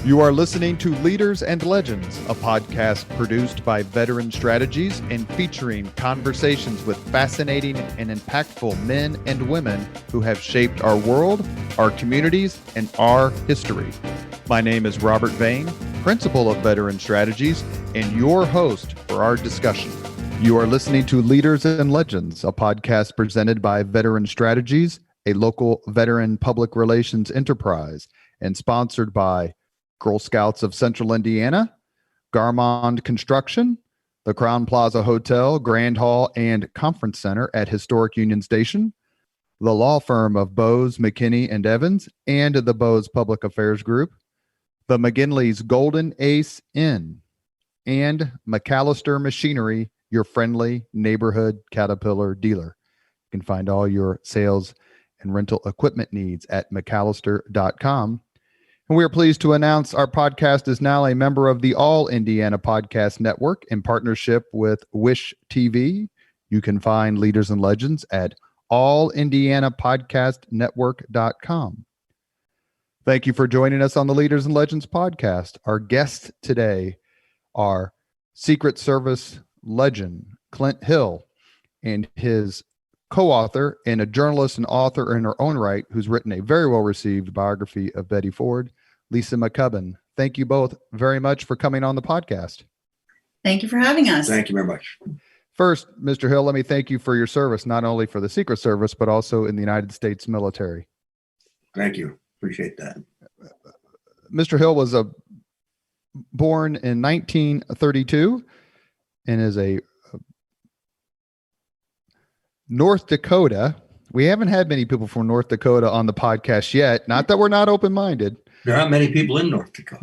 You are listening to Leaders and Legends, a podcast produced by Veteran Strategies and featuring conversations with fascinating and impactful men and women who have shaped our world, our communities, and our history. My name is Robert Vane, Principal of Veteran Strategies, and your host for our discussion. You are listening to Leaders and Legends, a podcast presented by Veteran Strategies, a local veteran public relations enterprise, and sponsored by Girl Scouts of Central Indiana, Garmond Construction, the Crown Plaza Hotel, Grand Hall, and Conference Center at Historic Union Station, the law firm of Bose, McKinney, and Evans, and the Bose Public Affairs Group, the McGinley's Golden Ace Inn, and McAllister Machinery, your friendly neighborhood Caterpillar dealer. You can find all your sales and rental equipment needs at McAllister.com. And we are pleased to announce our podcast is now a member of the All Indiana Podcast Network in partnership with Wish TV. You can find Leaders and Legends at allindianapodcastnetwork.com. Thank you for joining us on the Leaders and Legends podcast. Our guests today are Secret Service legend Clint Hill and his co-author and a journalist and author in her own right who's written a very well-received biography of Betty Ford, Lisa McCubbin. Thank you both very much for coming on the podcast. Thank you for having us. Thank you very much. First, Mr. Hill, let me thank you for your service, not only for the Secret Service, but also in the United States military. Thank you. Appreciate that. Mr. Hill was born in 1932 and is a North Dakota. We haven't had many people from North Dakota on the podcast yet. Not that we're not open-minded. There aren't many people in North Dakota.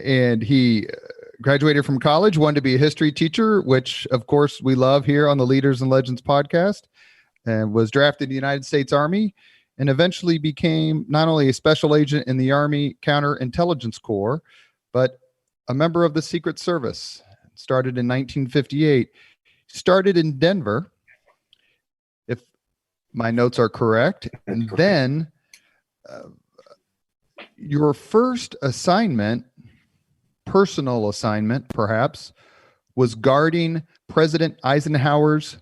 And he graduated from college, wanted to be a history teacher, which, of course, we love here on the Leaders and Legends podcast, and was drafted in the United States Army and eventually became not only a special agent in the Army Counterintelligence Corps, but a member of the Secret Service. Started in 1958. Started in Denver, if my notes are correct. And then your first assignment, personal assignment perhaps, was guarding President Eisenhower's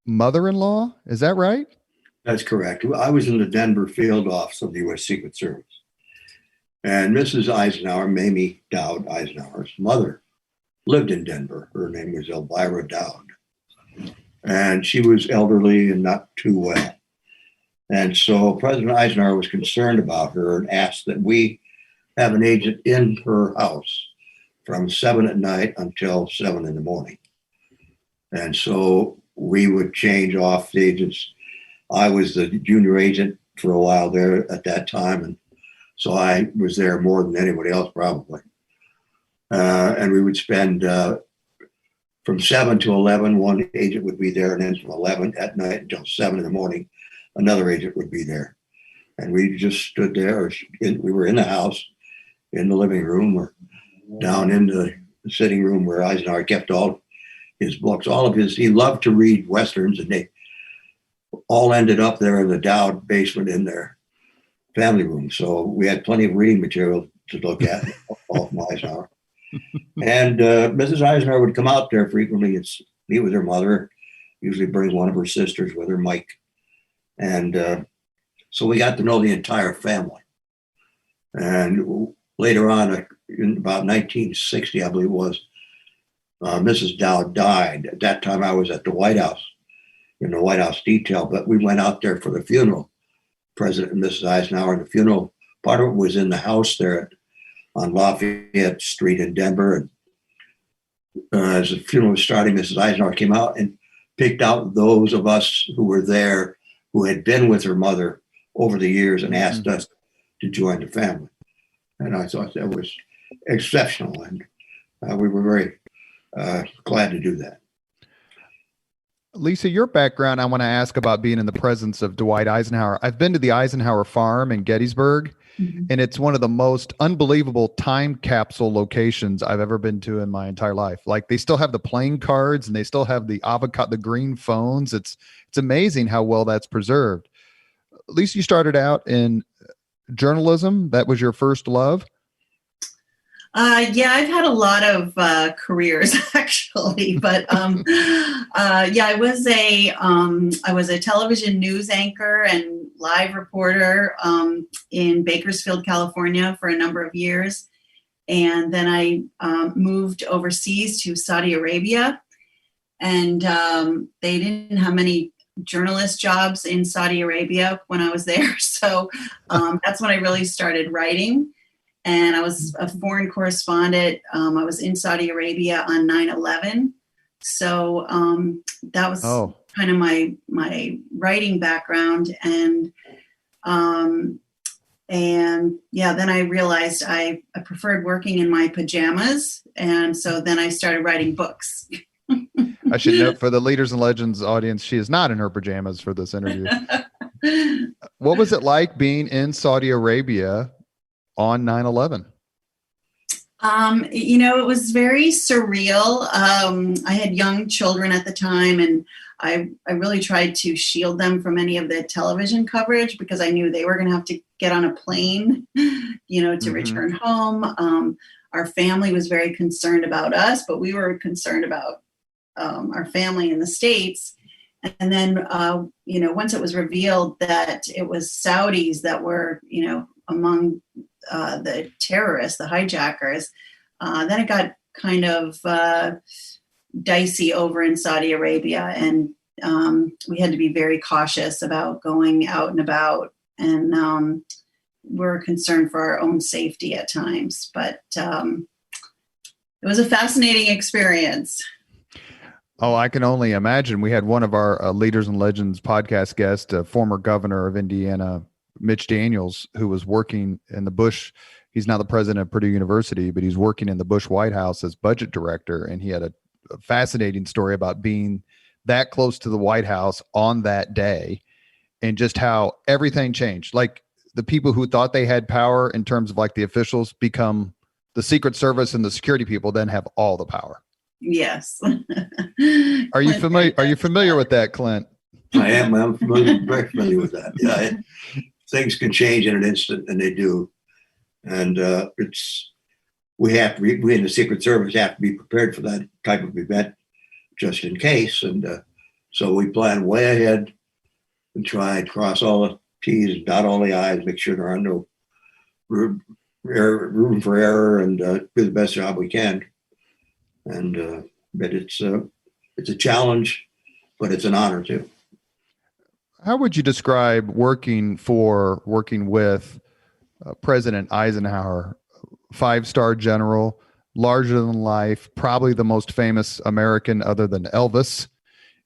mother-in-law. Is that right? That's correct. I was in the Denver field office of the U.S. Secret Service. And Mrs. Eisenhower, Mamie Dowd Eisenhower's mother, lived in Denver. Her name was Elvira Dowd. And she was elderly and not too well. And so President Eisenhower was concerned about her and asked that we have an agent in her house from 7 at night until 7 in the morning. And so we would change off the agents. I was the junior agent for a while there at that time. And so I was there more than anybody else probably. And we would spend from 7 to 11, one agent would be there, and then from 11 at night until 7 in the morning, another agent would be there. And we just stood there. We were in the house, in the living room, or down in the sitting room where Eisenhower kept all his books. He loved to read Westerns, and they all ended up there in the Dowd basement in their family room. So we had plenty of reading material to look at, all from Eisenhower. And Mrs. Eisenhower would come out there frequently and meet with her mother, usually bring one of her sisters with her, Mike. And so we got to know the entire family. And later on, in about 1960, I believe it was, Mrs. Dowd died. At that time, I was at the White House, in the White House detail, but we went out there for the funeral, President and Mrs. Eisenhower. And the funeral, part of it was in the house there on Lafayette Street in Denver. And as the funeral was starting, Mrs. Eisenhower came out and picked out those of us who were there who had been with her mother over the years and asked us to join the family. And I thought that was exceptional. And we were very glad to do that. Lisa, your background, I want to ask about being in the presence of Dwight Eisenhower. I've been to the Eisenhower farm in Gettysburg, and it's one of the most unbelievable time capsule locations I've ever been to in my entire life. Like, they still have the playing cards and they still have the avocado, the green phones. It's amazing how well that's preserved. Lisa, you started out in journalism? That was your first love? Yeah, I've had a lot of careers actually, but yeah, I was a television news anchor and live reporter in Bakersfield, California, for a number of years, and then I moved overseas to Saudi Arabia, and they didn't have many journalist jobs in Saudi Arabia when I was there, so that's when I really started writing. And I was a foreign correspondent. I was in Saudi Arabia on 9/11. So that was kind of my writing background. And yeah, then I realized I preferred working in my pajamas. And so then I started writing books. I should note for the Leaders and Legends audience, she is not in her pajamas for this interview. What was it like being in Saudi Arabia on 9/11? It was very surreal. I had young children at the time, and I really tried to shield them from any of the television coverage because I knew they were going to have to get on a plane, to return home. Our family was very concerned about us, but we were concerned about our family in the States. And then, once it was revealed that it was Saudis that were, among the terrorists, the hijackers, then it got kind of dicey over in Saudi Arabia, and we had to be very cautious about going out and about, and we're concerned for our own safety at times. But it was a fascinating experience. Oh, I can only imagine. We had one of our Leaders and Legends podcast guests, former governor of Indiana, Mitch Daniels, who was working in the Bush. He's now the president of Purdue University, but he's working in the Bush White House as budget director. And he had a fascinating story about being that close to the White House on that day and just how everything changed. Like the people who thought they had power in terms of like the officials become the Secret Service, and the security people then have all the power. Yes. Are you familiar? Are you familiar with that, Clint? I am. I'm very familiar with that. Yeah, things can change in an instant, and they do. And we in the Secret Service have to be prepared for that type of event, just in case. And so we plan way ahead and try and cross all the T's and dot all the I's, make sure there are no room for error, and do the best job we can. And but it's a challenge, but it's an honor too. How would you describe working with President Eisenhower, 5-star general, larger than life, probably the most famous American other than Elvis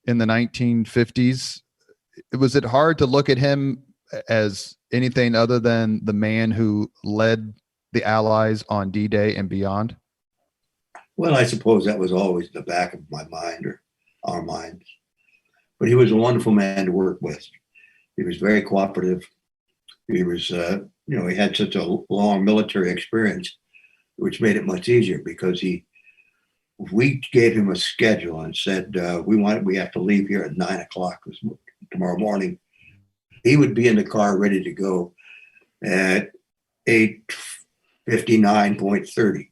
in the 1950s? Was it hard to look at him as anything other than the man who led the Allies on D-Day and beyond? Well, I suppose that was always in the back of my mind, or our minds. But he was a wonderful man to work with. He was very cooperative. He was, he had such a long military experience, which made it much easier because we gave him a schedule and said, we have to leave here at 9:00 tomorrow morning. He would be in the car ready to go at 8:59.30.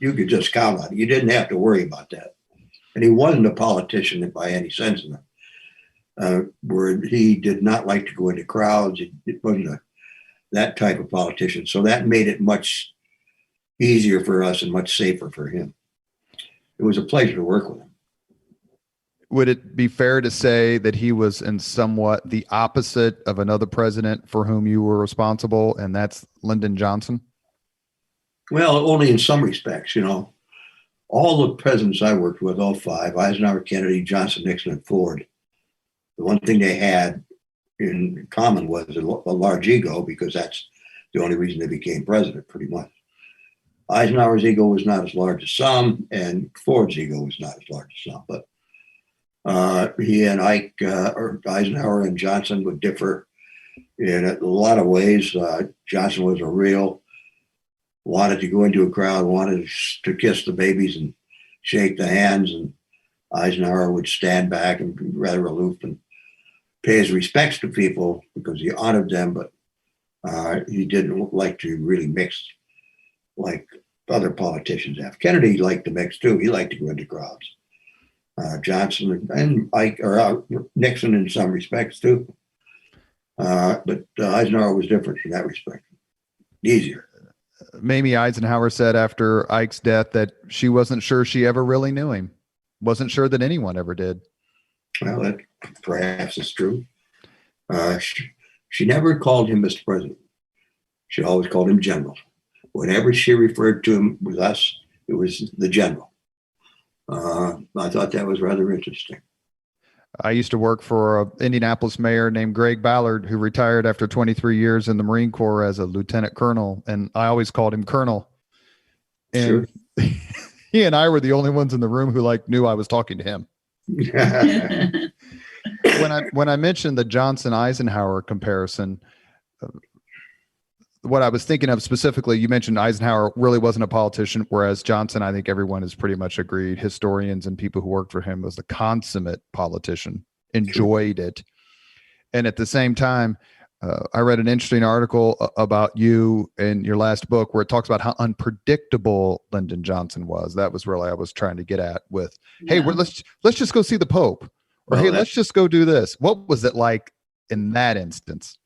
You could just count on it. You didn't have to worry about that. And he wasn't a politician by any sense of it, where he did not like to go into crowds. It wasn't that type of politician. So that made it much easier for us and much safer for him. It was a pleasure to work with him. Would it be fair to say that he was in somewhat the opposite of another president for whom you were responsible, and that's Lyndon Johnson? Well, only in some respects, all the presidents I worked with, all five, Eisenhower, Kennedy, Johnson, Nixon, and Ford, the one thing they had in common was a large ego, because that's the only reason they became president, pretty much. Eisenhower's ego was not as large as some, and Ford's ego was not as large as some, but he and Eisenhower and Johnson would differ in a lot of ways. Johnson was wanted to go into a crowd, wanted to kiss the babies and shake the hands, and Eisenhower would stand back and be rather aloof and pay his respects to people because he honored them, but He didn't like to really mix like other politicians have. Kennedy liked to mix too. He liked to go into crowds. Johnson and Ike, or Nixon in some respects too. But Eisenhower was different in that respect. Easier. Mamie Eisenhower said after Ike's death that she wasn't sure she ever really knew him. Wasn't sure that anyone ever did. Well, that perhaps is true. She never called him Mr. President. She always called him General. Whenever she referred to him with us, it was the General. I thought that was rather interesting. I used to work for an Indianapolis mayor named Greg Ballard, who retired after 23 years in the Marine Corps as a lieutenant colonel, and I always called him Colonel. And sure. He and I were the only ones in the room who knew I was talking to him. When I mentioned the Johnson-Eisenhower comparison, what I was thinking of specifically, you mentioned Eisenhower really wasn't a politician, whereas Johnson, I think everyone has pretty much agreed, historians and people who worked for him, was a consummate politician, enjoyed it. And at the same time, I read an interesting article about you in your last book where it talks about how unpredictable Lyndon Johnson was. That was really I was trying to get at with, hey, let's just go see the Pope, or hey, let's just go do this. What was it like in that instance?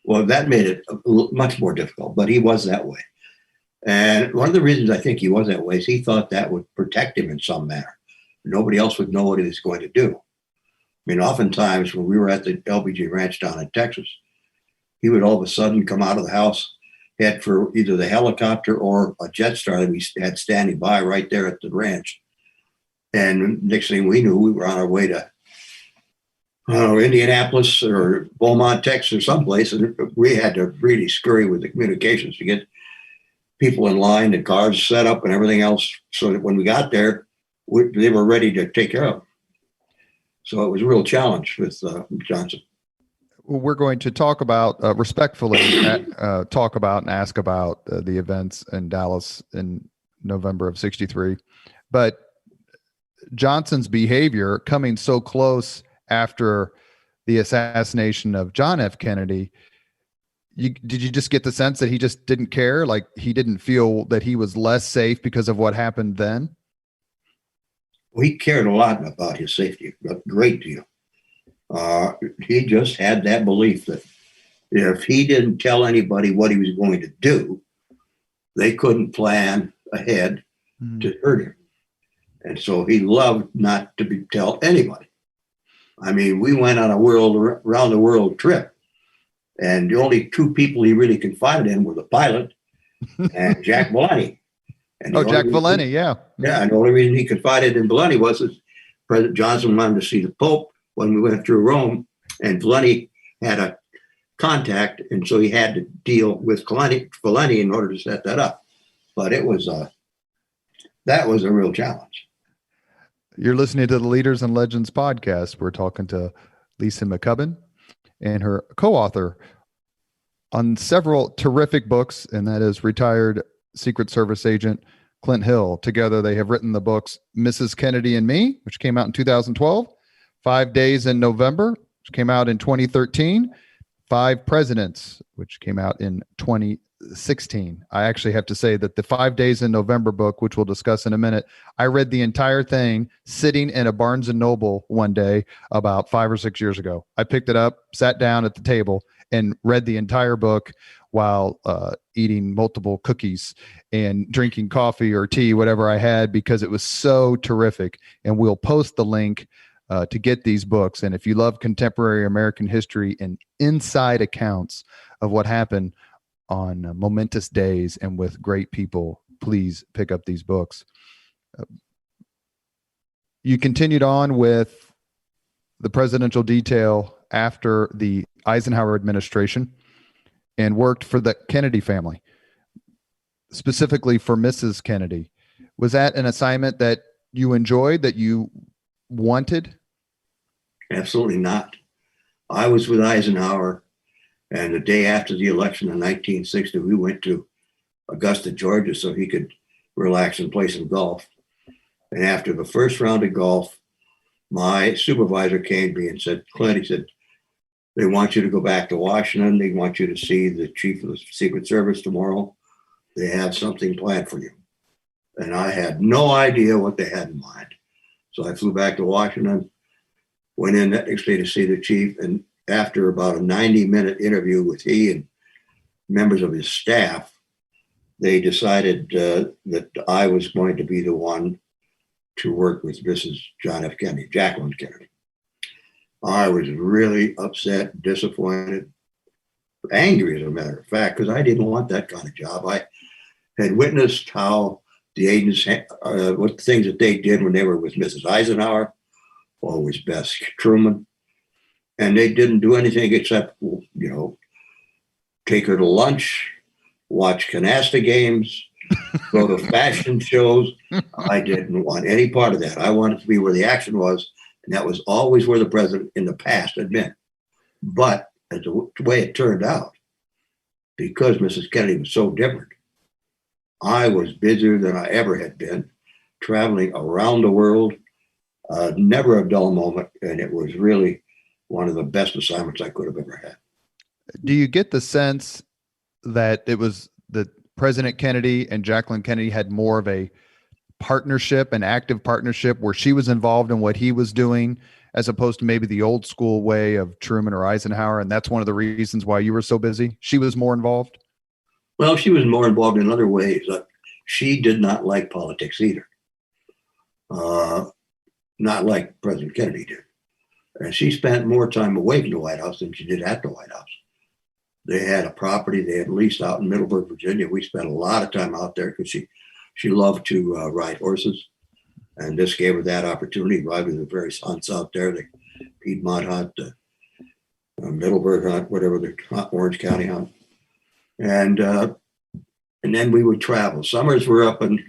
Well, that made it much more difficult, but he was that way. And one of the reasons I think he was that way is he thought that would protect him in some manner. Nobody else would know what he was going to do. I mean, oftentimes when we were at the LBJ ranch down in Texas, he would all of a sudden come out of the house, head for either the helicopter or a jet star that we had standing by right there at the ranch. And next thing we knew, we were on our way to Indianapolis or Beaumont, Texas, or someplace, and we had to really scurry with the communications to get people in line, the cars set up, and everything else, so that when we got there, they were ready to take care of. So it was a real challenge with Johnson. We're going to talk about respectfully talk about and ask about the events in Dallas in November of '63, but Johnson's behavior coming so close after the assassination of John F. Kennedy, did you just get the sense that he just didn't care? Like he didn't feel that he was less safe because of what happened then? Well, he cared a lot about his safety, a great deal. He just had that belief that if he didn't tell anybody what he was going to do, they couldn't plan ahead to hurt him. And so he loved not to tell anybody. I mean, we went on a around the world trip, and the only two people he really confided in were the pilot and Jack Valenti. And Jack Valenti, yeah. Yeah, and the only reason he confided in Valenti was that President Johnson wanted to see the Pope when we went through Rome, and Valenti had a contact, and so he had to deal with Valenti in order to set that up. But it was that was a real challenge. You're listening to the Leaders and Legends podcast. We're talking to Lisa McCubbin and her co-author on several terrific books, and that is retired Secret Service agent Clint Hill. Together, they have written the books Mrs. Kennedy and Me, which came out in 2012, 5 Days in November, which came out in 2013, 5 Presidents, which came out in 2016. I actually have to say that the 5 Days in November book, which we'll discuss in a minute, I read the entire thing sitting in a Barnes and Noble one day about 5 or 6 years ago. I picked it up, sat down at the table, and read the entire book while eating multiple cookies and drinking coffee or tea, whatever I had, because it was so terrific. And we'll post the link to get these books. And if you love contemporary American history and inside accounts of what happened on momentous days and with great people, please pick up these books. You continued on with the presidential detail after the Eisenhower administration and worked for the Kennedy family, specifically for Mrs. Kennedy. Was that an assignment that you enjoyed, that you wanted? Absolutely not. I was with Eisenhower, and the day after the election in 1960, we went to Augusta, Georgia, so he could relax and play some golf. And after the first round of golf, my supervisor came to me and said, Clint, he said, They want you to go back to Washington. They want you to see the chief of the Secret Service tomorrow. They have something planned for you. And I had no idea what they had in mind. So I flew back to Washington, went in that next day to see the chief. And after about a 90-minute interview with he and members of his staff, they decided that I was going to be the one to work with Mrs. John F. Kennedy, Jacqueline Kennedy. I was really upset, disappointed, angry, as a matter of fact, because I didn't want that kind of job. I had witnessed how the agents, what things that they did when they were with Mrs. Eisenhower, or with Bess Truman, and they didn't do anything except, take her to lunch, watch canasta games, go to fashion shows. I didn't want any part of that. I wanted to be where the action was, and that was always where the president in the past had been. But as the way it turned out, because Mrs. Kennedy was so different, I was busier than I ever had been, traveling around the world, never a dull moment, and it was really one of the best assignments I could have ever had. Do you get the sense that it was that President Kennedy and Jacqueline Kennedy had more of a partnership, an active partnership, where she was involved in what he was doing, as opposed to maybe the old school way of Truman or Eisenhower? And that's one of the reasons why you were so busy? She was more involved? Well, she was more involved in other ways. She did not like politics either. Not like President Kennedy did. And she spent more time away from the White House than she did at the White House. They had a property they had leased out in Middleburg, Virginia. We spent a lot of time out there because she loved to ride horses. And this gave her that opportunity, ride with the various hunts out there, the Piedmont hunt, the Middleburg hunt, whatever, the Orange County hunt. And then we would travel. Summers were up on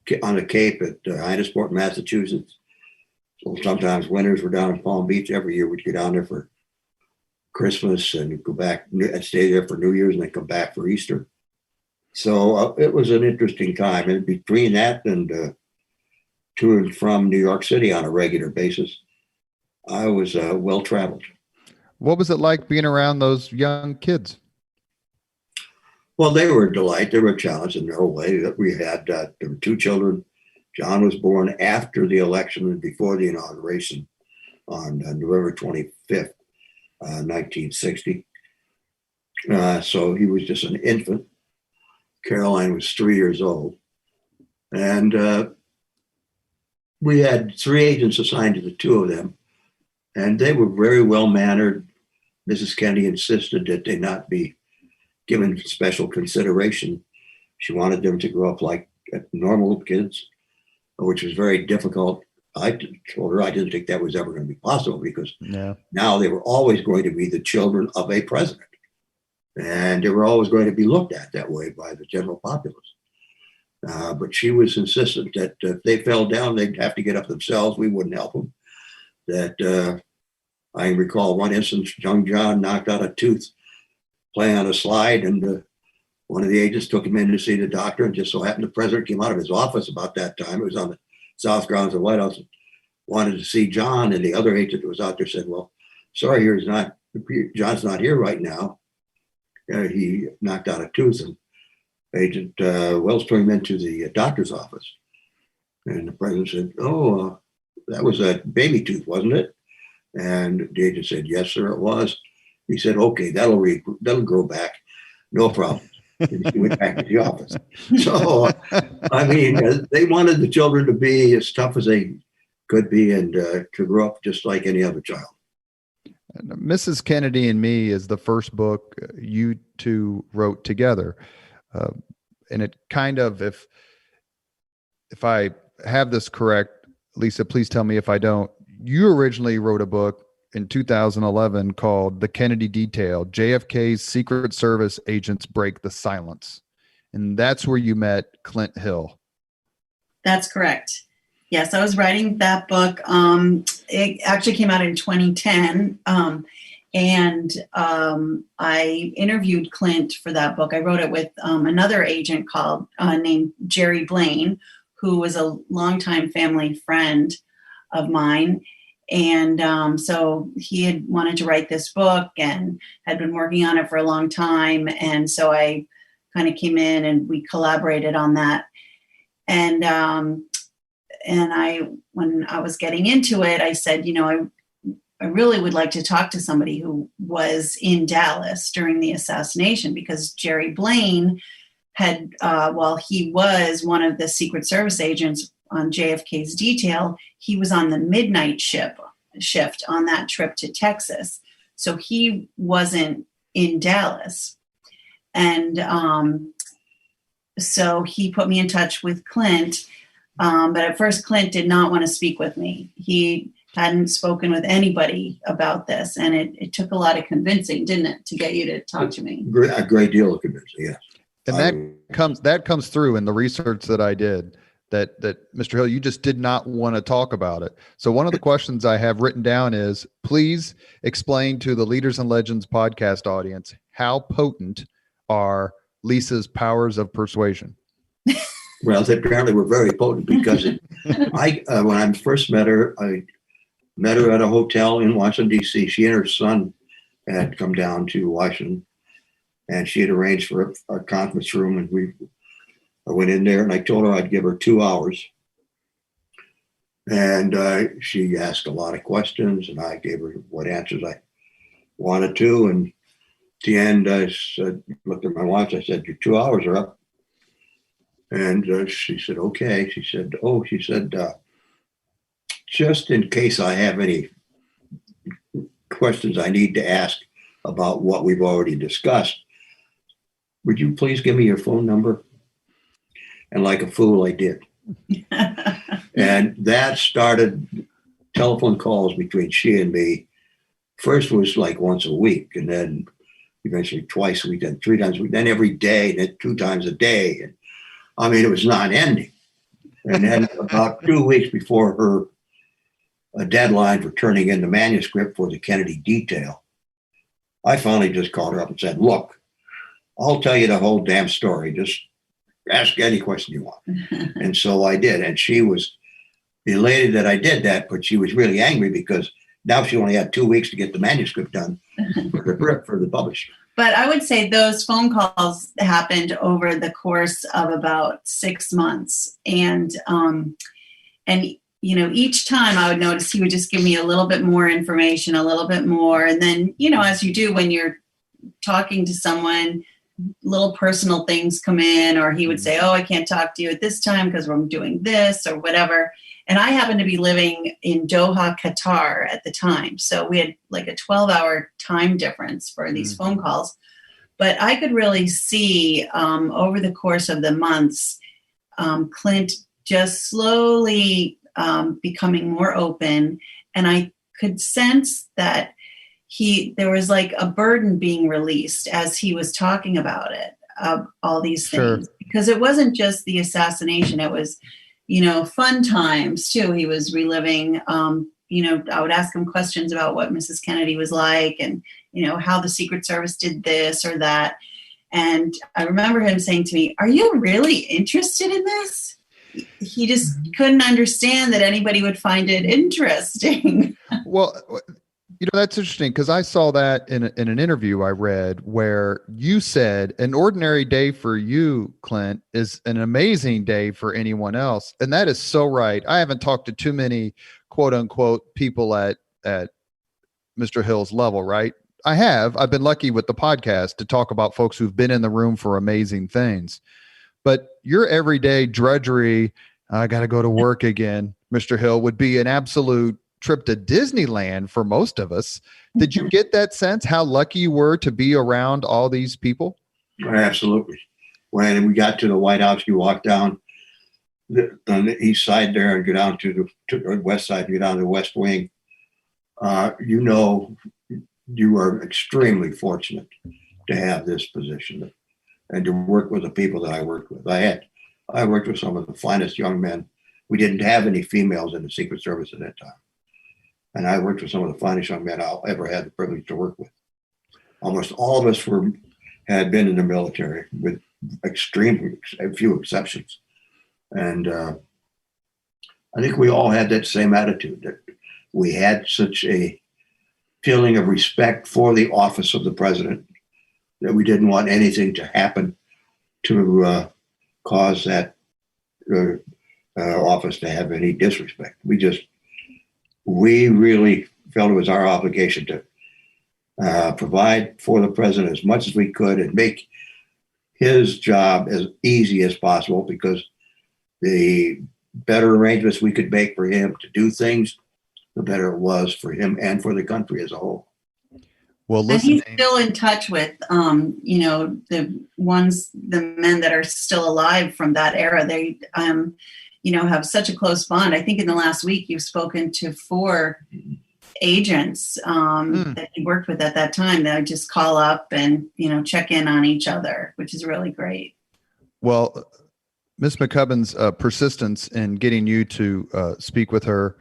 the Cape at Hyannisport, Massachusetts. So sometimes winters were down in Palm Beach. Every year we'd go down there for Christmas and go back and stay there for New Year's and then come back for Easter. So it was an interesting time. And between that and to and from New York City on a regular basis, I was well traveled. What was it like being around those young kids? Well, they were a delight. They were a challenge in their own way. We had there were two children. John was born after the election and before the inauguration on November 25th, 1960. So he was just an infant. Caroline was 3 years old. And we had 3 agents assigned to the 2 of them. And they were very well-mannered. Mrs. Kennedy insisted that they not be given special consideration. She wanted them to grow up like normal kids, which was very difficult. I told her I didn't think that was ever going to be possible because now they were always going to be the children of a president. And they were always going to be looked at that way by the general populace. But she was insistent that if they fell down, they'd have to get up themselves. We wouldn't help them. That I recall one instance, young John knocked out a tooth playing on a slide, and one of the agents took him in to see the doctor, and just so happened the president came out of his office about that time. It was on the south grounds of the White House. Wanted to see John, and the other agent that was out there said, "Well, sorry, John's not here right now. He knocked out a tooth." And Agent Wells took him into the doctor's office, and the president said, "Oh, that was a baby tooth, wasn't it?" And the agent said, "Yes, sir, it was." He said, "Okay, that'll grow back, no problem." And he went back to the office. So, I mean, they wanted the children to be as tough as they could be and to grow up just like any other child. And Mrs. Kennedy and Me is the first book you two wrote together. And it kind of, if I have this correct, Lisa, please tell me if I don't. You originally wrote a book in 2011 called The Kennedy Detail, JFK's Secret Service Agents Break the Silence. And that's where you met Clint Hill. That's correct. Yes, I was writing that book. It actually came out in 2010. And I interviewed Clint for that book. I wrote it with another agent named Jerry Blaine, who was a longtime family friend of mine. And so he had wanted to write this book and had been working on it for a long time. And so I kind of came in and we collaborated on that. And when I was getting into it, I said, I really would like to talk to somebody who was in Dallas during the assassination, because Jerry Blaine had, while he was one of the Secret Service agents on JFK's detail, he was on the midnight shift on that trip to Texas. So he wasn't in Dallas. And so he put me in touch with Clint. But at first, Clint did not want to speak with me. He hadn't spoken with anybody about this. And it took a lot of convincing, didn't it, to get you to talk to me? A great deal of convincing, yes. And that comes through in the research that I did, that Mr. Hill, you just did not want to talk about it. So one of the questions I have written down is, please explain to the Leaders and Legends podcast audience, how potent are Lisa's powers of persuasion? Well, they apparently were very potent, because when I first met her, I met her at a hotel in Washington, D.C. She and her son had come down to Washington, and she had arranged for a conference room, and I went in there and I told her I'd give her 2 hours. And she asked a lot of questions, and I gave her what answers I wanted to. And at the end, I looked at my watch. I said, your 2 hours are up. And she said, okay. She said, just in case I have any questions I need to ask about what we've already discussed, would you please give me your phone number? And like a fool, I did. And that started telephone calls between she and me. First was like once a week, and then eventually twice a week, then 3 times a week, then every day, then 2 times a day. And I mean, it was non-ending. And then about 2 weeks before her deadline for turning in the manuscript for the Kennedy detail, I finally just called her up and said, look, I'll tell you the whole damn story. Just ask any question you want. And so I did. And she was elated that I did that, but she was really angry because now she only had 2 weeks to get the manuscript done for the publisher. But I would say those phone calls happened over the course of about 6 months. And each time I would notice he would just give me a little bit more information, a little bit more. And then, as you do when you're talking to someone, little personal things come in, or he would say, oh, I can't talk to you at this time because we're doing this or whatever. And I happened to be living in Doha, Qatar at the time. So we had like a 12-hour time difference for these phone calls. But I could really see over the course of the months, Clint just slowly becoming more open. And I could sense that there was like a burden being released as he was talking about it, all these things. Sure. Because it wasn't just the assassination. It was, fun times too. He was reliving, I would ask him questions about what Mrs. Kennedy was like and, how the Secret Service did this or that. And I remember him saying to me, are you really interested in this? He just couldn't understand that anybody would find it interesting. Well, that's interesting, because I saw that in an interview I read where you said an ordinary day for you, Clint, is an amazing day for anyone else. And that is so right. I haven't talked to too many quote unquote people at Mr. Hill's level, right? I've been lucky with the podcast to talk about folks who've been in the room for amazing things. But your everyday drudgery, I got to go to work again, Mr. Hill, would be an absolute trip to Disneyland for most of us. Did you get that sense how lucky you were to be around all these people? Absolutely. When we got to the White House, you walk down on the east side there and go down to the west side and go down to the West Wing. You are extremely fortunate to have this position and to work with the people that I worked with. I worked with some of the finest young men. We didn't have any females in the Secret Service at that time. And I worked with some of the finest young men I'll ever had the privilege to work with. Almost all of us had been in the military, with a few exceptions. And I think we all had that same attitude, that we had such a feeling of respect for the office of the president that we didn't want anything to happen to cause that office to have any disrespect. We really felt it was our obligation to provide for the president as much as we could and make his job as easy as possible, because the better arrangements we could make for him to do things, the better it was for him and for the country as a whole. Well, And listen, he's still in touch with, the men that are still alive from that era. They, have such a close bond. I think in the last week you've spoken to 4 agents that you worked with at that time that would just call up and, check in on each other, which is really great. well, Ms. McCubbin's persistence in getting you to speak with her,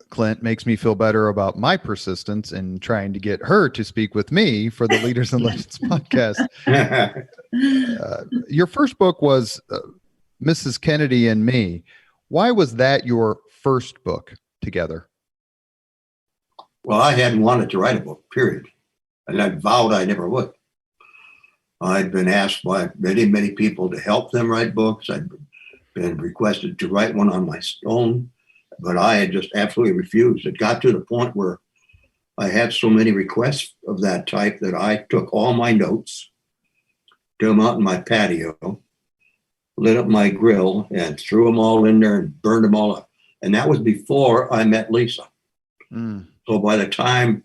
Clint, makes me feel better about my persistence in trying to get her to speak with me for the Leaders and Legends podcast. Your first book was Mrs. Kennedy and Me. Why was that your first book together? Well, I hadn't wanted to write a book, period. And I vowed I never would. I'd been asked by many, many people to help them write books. I'd been requested to write one on my own, but I had just absolutely refused. It got to the point where I had so many requests of that type that I took all my notes, threw them out in my patio, lit up my grill, and threw them all in there and burned them all up. And that was before I met Lisa. So by the time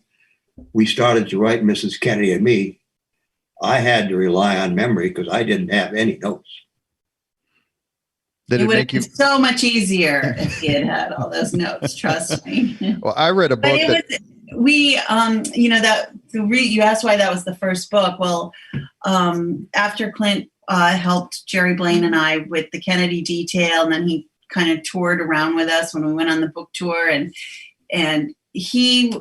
we started to write Mrs. Kennedy and Me, I had to rely on memory because I didn't have any notes. Did it it would make have you been so much easier if he had all those notes, trust me. Well, I read a book But it was, you asked why that was the first book. Well, after Clint helped Jerry Blaine and I with the Kennedy detail, and then he kind of toured around with us when we went on the book tour, and he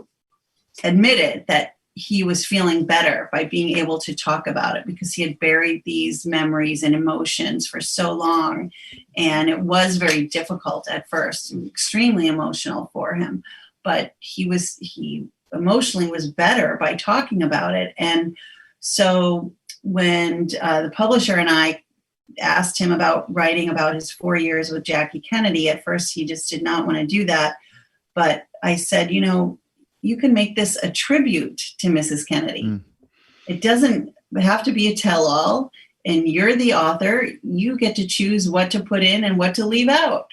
admitted that he was feeling better by being able to talk about it, because he had buried these memories and emotions for so long. And it was very difficult at first, extremely emotional for him. But he emotionally was better by talking about it. And so when the publisher and I asked him about writing about his 4 years with Jackie Kennedy, at first he just did not want to do that. But I said, you can make this a tribute to Mrs. Kennedy. It doesn't have to be a tell-all, and you're the author. You get to choose what to put in and what to leave out.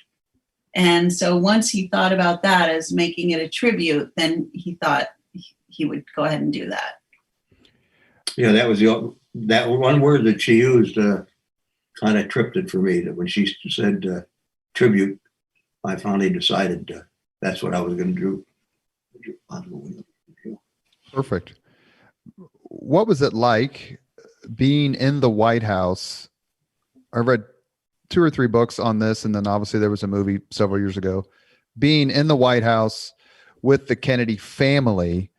And so once he thought about that as making it a tribute, then he thought he would go ahead and do that. Yeah, that was that one word that she used kind of tripped it for me. That when she said tribute, I finally decided that's what I was going to do. Perfect. What was it like being in the White House? I read 2 or 3 books on this, and then obviously there was a movie several years ago. Being in the White House with the Kennedy family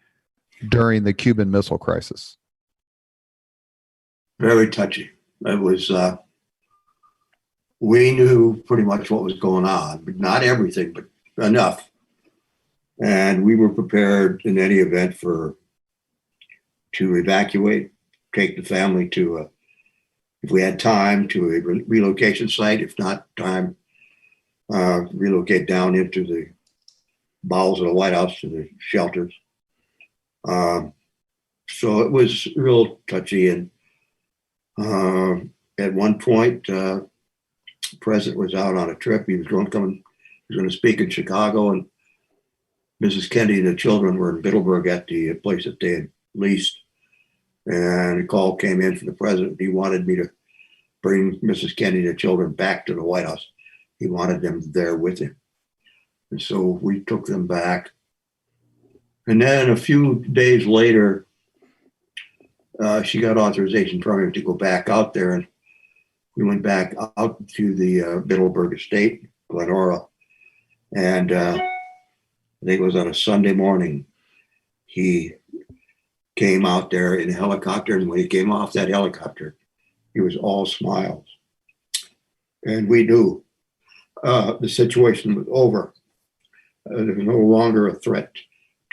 during the Cuban Missile Crisis. Very touchy. It was. We knew pretty much what was going on, but not everything, but enough. And we were prepared in any event to evacuate, take the family to, if we had time, to a relocation site. If not time, relocate down into the bowels of the White House to the shelters. So it was real touchy. And at one point, the president was out on a trip. He was going to speak in Chicago, and Mrs. Kennedy and the children were in Middleburg at the place that they had leased. And a call came in from the president. He wanted me to bring Mrs. Kennedy and the children back to the White House. He wanted them there with him. And so we took them back. And then a few days later, she got authorization from him to go back out there. And we went back out to the Middleburg estate, Glenora. And I think it was on a Sunday morning. He came out there in a helicopter, and when he came off that helicopter, he was all smiles. And we knew the situation was over. There was no longer a threat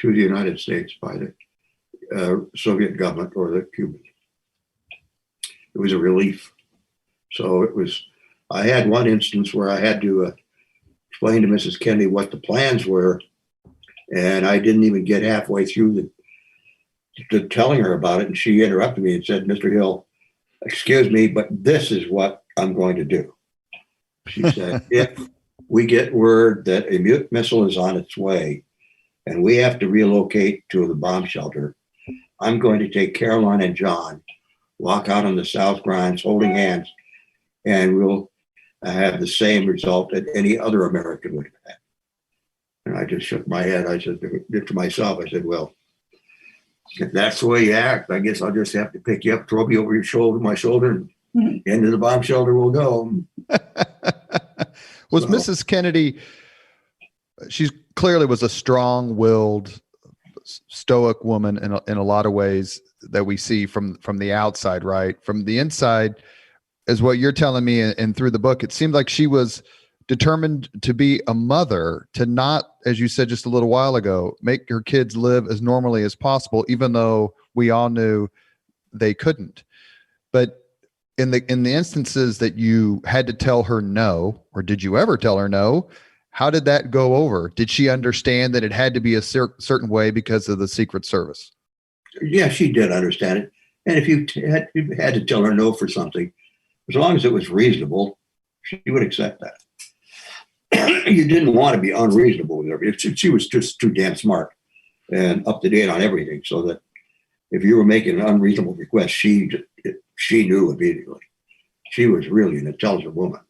to the United States by the Soviet government or the Cubans. It was a relief. So I had one instance where I had to explain to Mrs. Kennedy what the plans were, and I didn't even get halfway through the telling her about it, and she interrupted me and said, "Mr. Hill, excuse me, but this is what I'm going to do." She said, "If we get word that a missile is on its way and we have to relocate to the bomb shelter, I'm going to take Caroline and John, walk out on the South grounds holding hands, and we'll have the same result that any other American would have had." And I just shook my head. I said to myself, I said, "Well, if that's the way you act, I guess I'll just have to pick you up, throw you over my shoulder, and into the bomb shelter we'll go." Was Mrs. Kennedy, she clearly was a strong-willed, stoic woman in a lot of ways that we see from the outside, right? From the inside, is what you're telling me, and through the book, it seemed like she was determined to be a mother, to not, as you said just a little while ago, make her kids live as normally as possible, even though we all knew they couldn't. But in the instances that you had to tell her no, or did you ever tell her no? How did that go over? Did she understand that it had to be a certain way because of the Secret Service? Yeah, she did understand it. And if you had to tell her no for something, as long as it was reasonable, she would accept that. You didn't want to be unreasonable with her. She was just too damn smart and up to date on everything, so that if you were making an unreasonable request, she knew immediately. She was really an intelligent woman.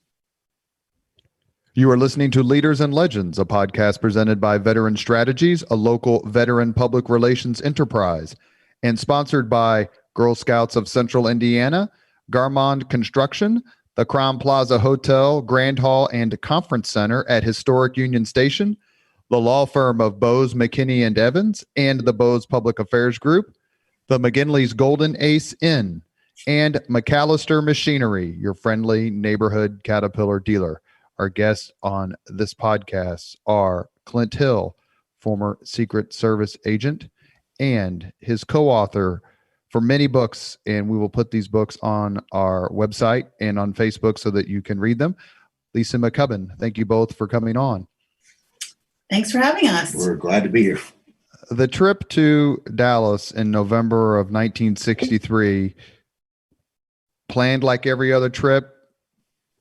You are listening to Leaders and Legends, a podcast presented by Veteran Strategies, a local veteran public relations enterprise, and sponsored by Girl Scouts of Central Indiana, Garmond Construction, the Crown Plaza Hotel, Grand Hall, and Conference Center at Historic Union Station, the law firm of Bose, McKinney, and Evans, and the Bose Public Affairs Group, the McGinley's Golden Ace Inn, and McAllister Machinery, your friendly neighborhood Caterpillar dealer. Our guests on this podcast are Clint Hill, former Secret Service agent, and his co-author for many books, and we will put these books on our website and on Facebook so that you can read them. Lisa McCubbin, thank you both for coming on. Thanks for having us. We're glad to be here. The trip to Dallas in November of 1963, planned like every other trip,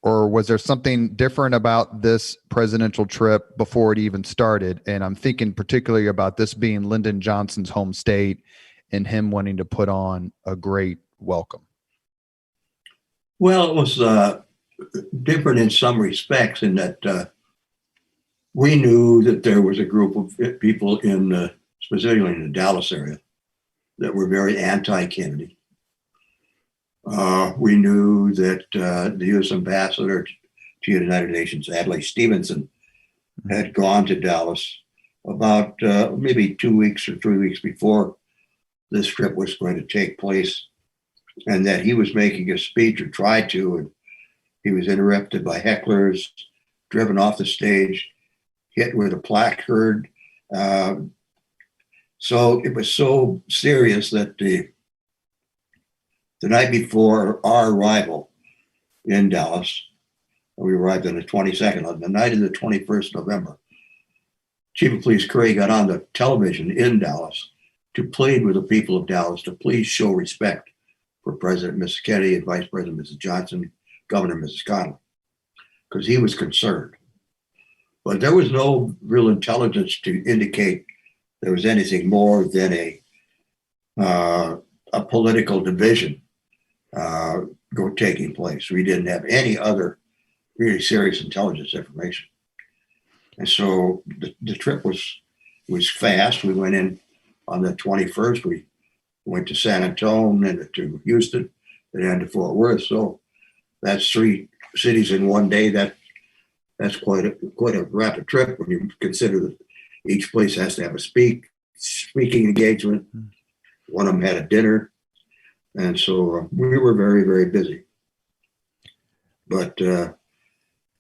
or was there something different about this presidential trip before it even started? And I'm thinking particularly about this being Lyndon Johnson's home state and him wanting to put on a great welcome. Well, it was different in some respects in that we knew that there was a group of people specifically in the Dallas area, that were very anti-Kennedy. We knew that the U.S. ambassador to the United Nations, Adlai Stevenson, had gone to Dallas about maybe 2 weeks or 3 weeks before this trip was going to take place, and that he was making a speech, or tried to, and he was interrupted by hecklers, driven off the stage, hit with a placard. So it was so serious that the night before our arrival in Dallas, we arrived on the 22nd, on the night of the 21st November, Chief of Police Curry got on the television in Dallas to plead with the people of Dallas to please show respect for President Mrs. Kennedy and Vice President Mrs. Johnson, Governor Mrs. Connally, because he was concerned. But there was no real intelligence to indicate there was anything more than a political division taking place. We didn't have any other really serious intelligence information. And so the trip was fast. We went in on the 21st. We went to San Antonio and to Houston and then to Fort Worth. So that's 3 cities in one day. That's quite a rapid trip when you consider that each place has to have a speaking engagement. One of them had a dinner. And so we were very, very busy. But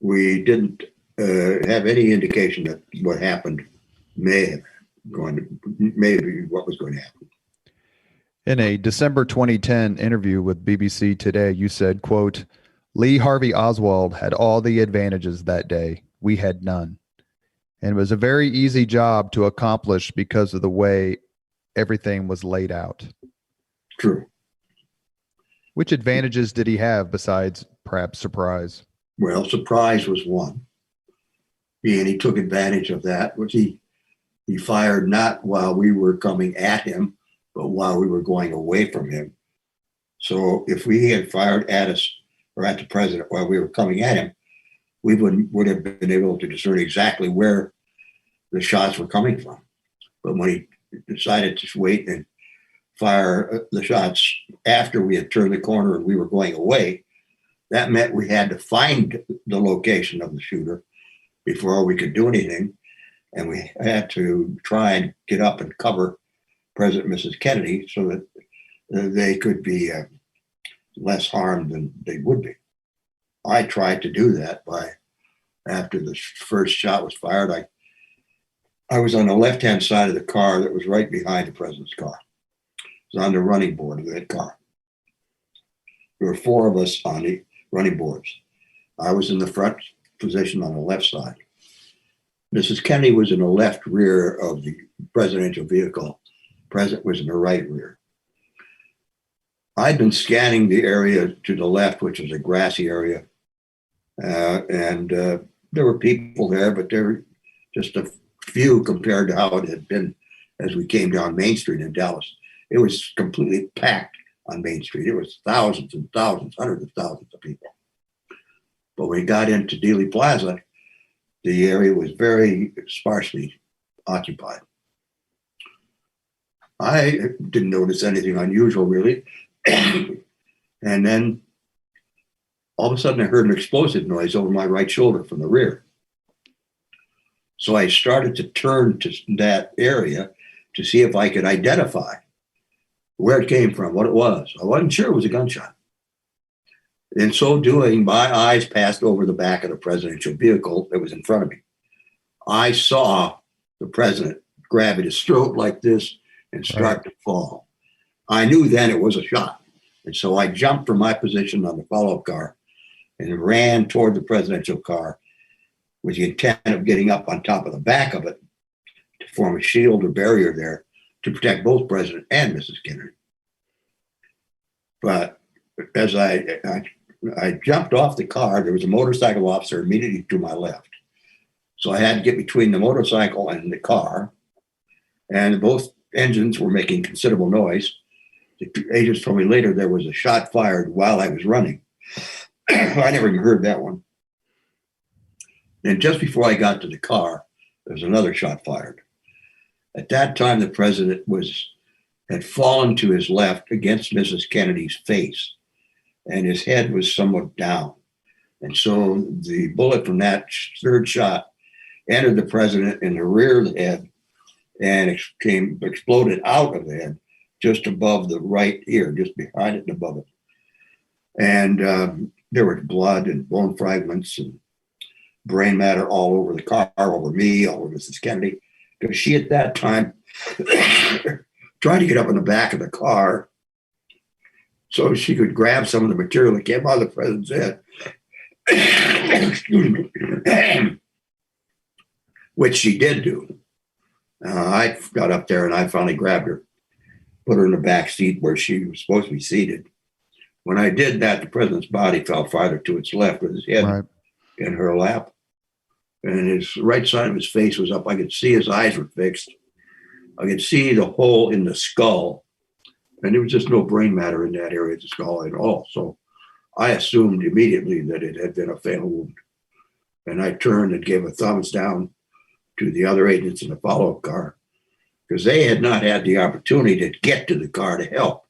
we didn't have any indication that what happened may be what was going to happen. In a December 2010 interview with BBC Today, you said, quote, Lee Harvey Oswald had all the advantages that day. We had none. And it was a very easy job to accomplish because of the way everything was laid out. True. Which advantages did he have besides perhaps surprise? Well, surprise was one. And he took advantage of that, which he fired not while we were coming at him, but while we were going away from him. So if we had fired at us or at the president while we were coming at him, we would have been able to discern exactly where the shots were coming from. But when he decided to wait and fire the shots after we had turned the corner and we were going away, that meant we had to find the location of the shooter before we could do anything. And we had to try and get up and cover President and Mrs. Kennedy so that they could be less harmed than they would be. I tried to do that after the first shot was fired, I was on the left-hand side of the car that was right behind the president's car. It was on the running board of that car. There were four of us on the running boards. I was in the front position on the left side. Mrs. Kennedy was in the left rear of the presidential vehicle. The president was in the right rear. I'd been scanning the area to the left, which was a grassy area. And there were people there, but there were just a few compared to how it had been as we came down Main Street in Dallas. It was completely packed on Main Street. It was thousands and thousands, hundreds of thousands of people. But when we got into Dealey Plaza, the area was very sparsely occupied. I didn't notice anything unusual, really. And then all of a sudden I heard an explosive noise over my right shoulder from the rear. So I started to turn to that area to see if I could identify where it came from, what it was. I wasn't sure it was a gunshot. In so doing, my eyes passed over the back of the presidential vehicle that was in front of me. I saw the president grab at his throat like this and start to fall. I knew then it was a shot. And so I jumped from my position on the follow-up car and ran toward the presidential car with the intent of getting up on top of the back of it to form a shield or barrier there to protect both President and Mrs. Kennedy. But as I jumped off the car, there was a motorcycle officer immediately to my left. So I had to get between the motorcycle and the car, and both engines were making considerable noise. The agents told me later there was a shot fired while I was running. I never even heard that one. And just before I got to the car, there was another shot fired. At that time, the president had fallen to his left against Mrs. Kennedy's face, and his head was somewhat down. And so the bullet from that third shot entered the president in the rear of the head and exploded out of the head just above the right ear, just behind it and above it. And there was blood and bone fragments and brain matter all over the car, over me, all over Mrs. Kennedy, because she at that time tried to get up in the back of the car so she could grab some of the material that came out of the president's head. Excuse me. Which she did do. I got up there and I finally grabbed her, put her in the back seat where she was supposed to be seated. When I did that, the president's body fell farther to its left with his head in her lap. And his right side of his face was up. I could see his eyes were fixed. I could see the hole in the skull. And there was just no brain matter in that area of the skull at all. So I assumed immediately that it had been a fatal wound. And I turned and gave a thumbs down to the other agents in the follow-up car, because they had not had the opportunity to get to the car to help.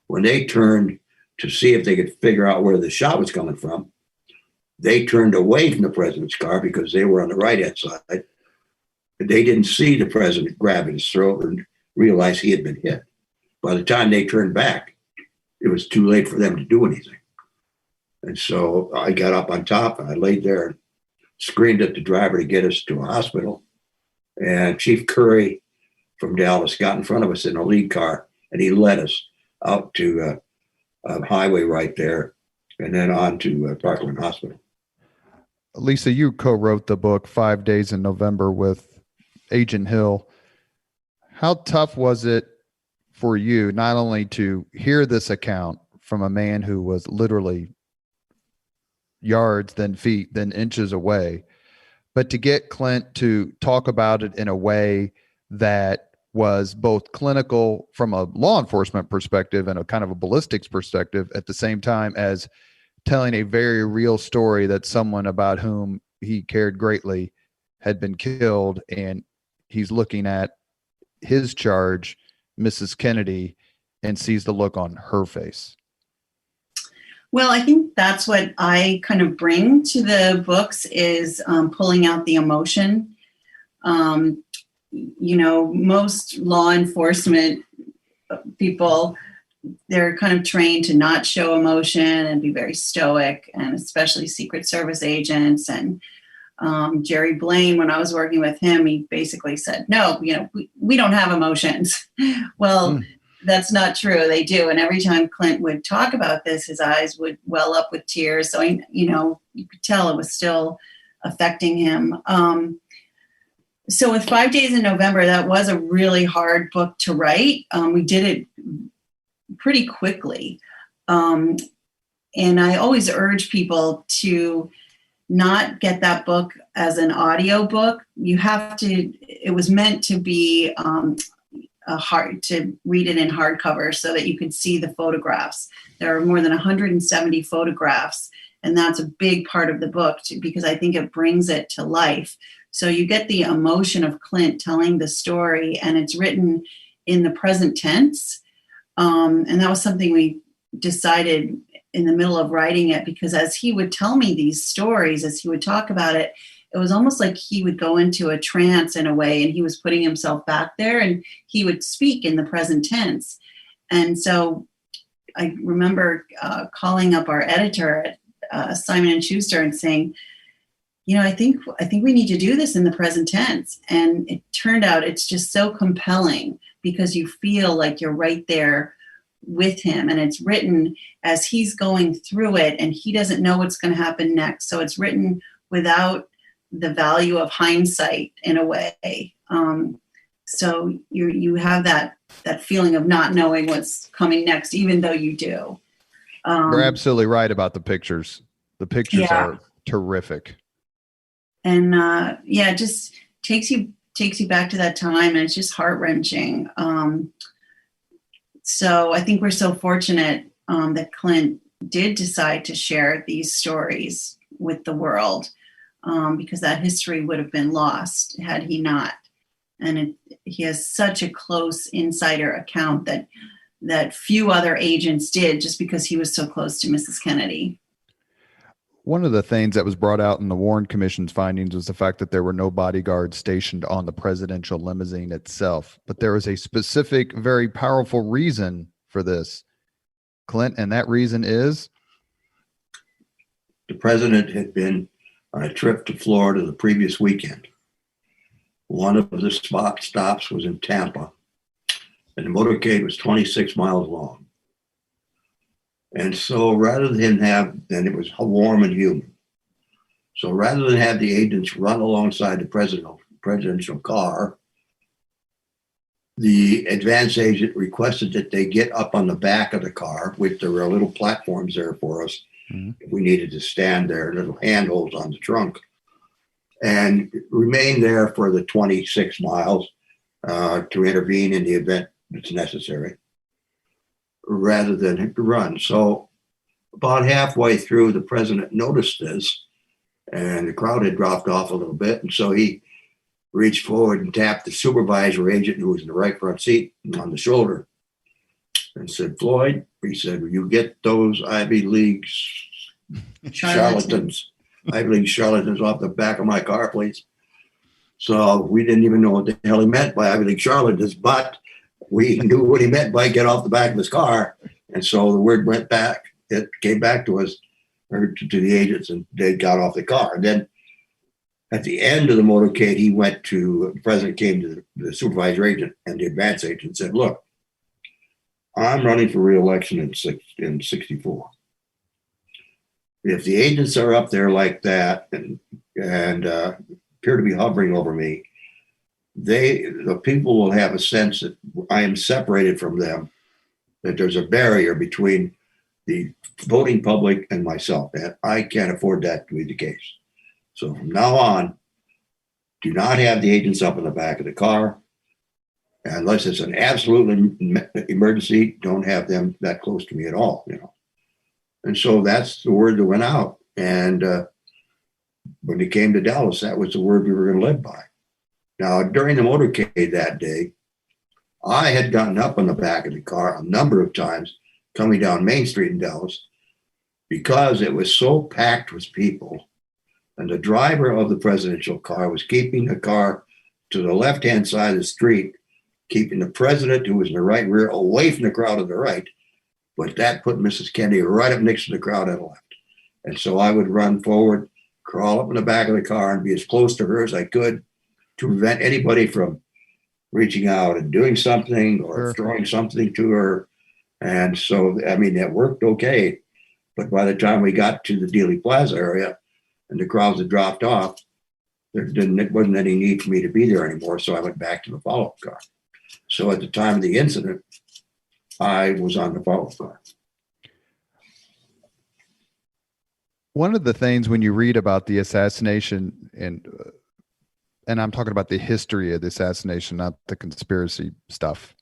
When they turned to see if they could figure out where the shot was coming from, they turned away from the president's car because they were on the right-hand side. They didn't see the president grabbing his throat and realize he had been hit. By the time they turned back, it was too late for them to do anything. And so I got up on top and I laid there and screamed at the driver to get us to a hospital. And Chief Curry from Dallas got in front of us in a lead car, and he led us out to a highway right there, and then on to Parkland Hospital. Lisa, you co-wrote the book 5 Days in November with Agent Hill. How tough was it for you not only to hear this account from a man who was literally yards, then feet, then inches away, but to get Clint to talk about it in a way that was both clinical from a law enforcement perspective and a kind of a ballistics perspective at the same time as telling a very real story that someone about whom he cared greatly had been killed, and he's looking at his charge, Mrs. Kennedy, and sees the look on her face? Well, I think that's what I kind of bring to the books is pulling out the emotion. Most law enforcement people, they're kind of trained to not show emotion and be very stoic, and especially Secret Service agents. And Jerry Blaine, when I was working with him, he basically said, no, we don't have emotions. Well, that's not true. They do. And every time Clint would talk about this, his eyes would well up with tears. So, you could tell it was still affecting him. So with 5 Days in November, that was a really hard book to write. We did it pretty quickly. And I always urge people to not get that book as an audio book. It was meant to be hard to read it in hardcover so that you could see the photographs. There are more than 170 photographs, and that's a big part of the book because I think it brings it to life. So you get the emotion of Clint telling the story, and it's written in the present tense. And that was something we decided in the middle of writing it, because as he would tell me these stories, as he would talk about it, it was almost like he would go into a trance in a way, and he was putting himself back there, and he would speak in the present tense. And so I remember calling up our editor at Simon & Schuster and saying, I think we need to do this in the present tense. And it turned out it's just so compelling because you feel like you're right there with him, and it's written as he's going through it, and he doesn't know what's going to happen next. So it's written without the value of hindsight in a way. So you have that feeling of not knowing what's coming next, even though you do. You're absolutely right about the pictures. The pictures are terrific. And it just takes you back to that time, and it's just heart-wrenching. So I think we're so fortunate that Clint did decide to share these stories with the world, because that history would have been lost had he not. And he has such a close insider account that few other agents did, just because he was so close to Mrs. Kennedy. One of the things that was brought out in the Warren Commission's findings was the fact that there were no bodyguards stationed on the presidential limousine itself. But there was a specific, very powerful reason for this, Clint, and that reason is? The president had been on a trip to Florida the previous weekend. One of the stops was in Tampa, and the motorcade was 26 miles long. And so rather than and it was warm and humid. So rather than have the agents run alongside the presidential car, the advance agent requested that they get up on the back of the car, which there were little platforms there for us. Mm-hmm. We needed to stand there, little handholds on the trunk, and remain there for the 26 miles to intervene in the event that's necessary, rather than run. So about halfway through, the president noticed this, and the crowd had dropped off a little bit. And so he reached forward and tapped the supervisor agent who was in the right front seat on the shoulder and said, "Floyd," he said, "will you get those Ivy League charlatans off the back of my car, please?" So we didn't even know what the hell he meant by Ivy League charlatans, but we knew what he meant by get off the back of his car. And so the word went back. It came back to us, or to the agents, and they got off the car. And then At the end of the motorcade, the president came to the supervisor agent and the advance agent and said, look, I'm running for re-election in 64. If the agents are up there like that and appear to be hovering over me, the people will have a sense that I am separated from them, that there's a barrier between the voting public and myself, and I can't afford that to be the case. So from now on, do not have the agents up in the back of the car. Unless it's an absolute emergency, don't have them that close to me at all, And so that's the word that went out. And when it came to Dallas, that was the word we were going to live by. Now, during the motorcade that day, I had gotten up on the back of the car a number of times coming down Main Street in Dallas because it was so packed with people. And the driver of the presidential car was keeping the car to the left-hand side of the street, keeping the president, who was in the right rear, away from the crowd on the right. But that put Mrs. Kennedy right up next to the crowd on the left. And so I would run forward, crawl up in the back of the car and be as close to her as I could to prevent anybody from reaching out and doing something or throwing something to her. And so, that worked okay. But by the time we got to the Dealey Plaza area and the crowds had dropped off, there wasn't any need for me to be there anymore. So I went back to the follow-up car. So at the time of the incident, I was on the follow-up car. One of the things when you read about the assassination, and I'm talking about the history of the assassination, not the conspiracy stuff,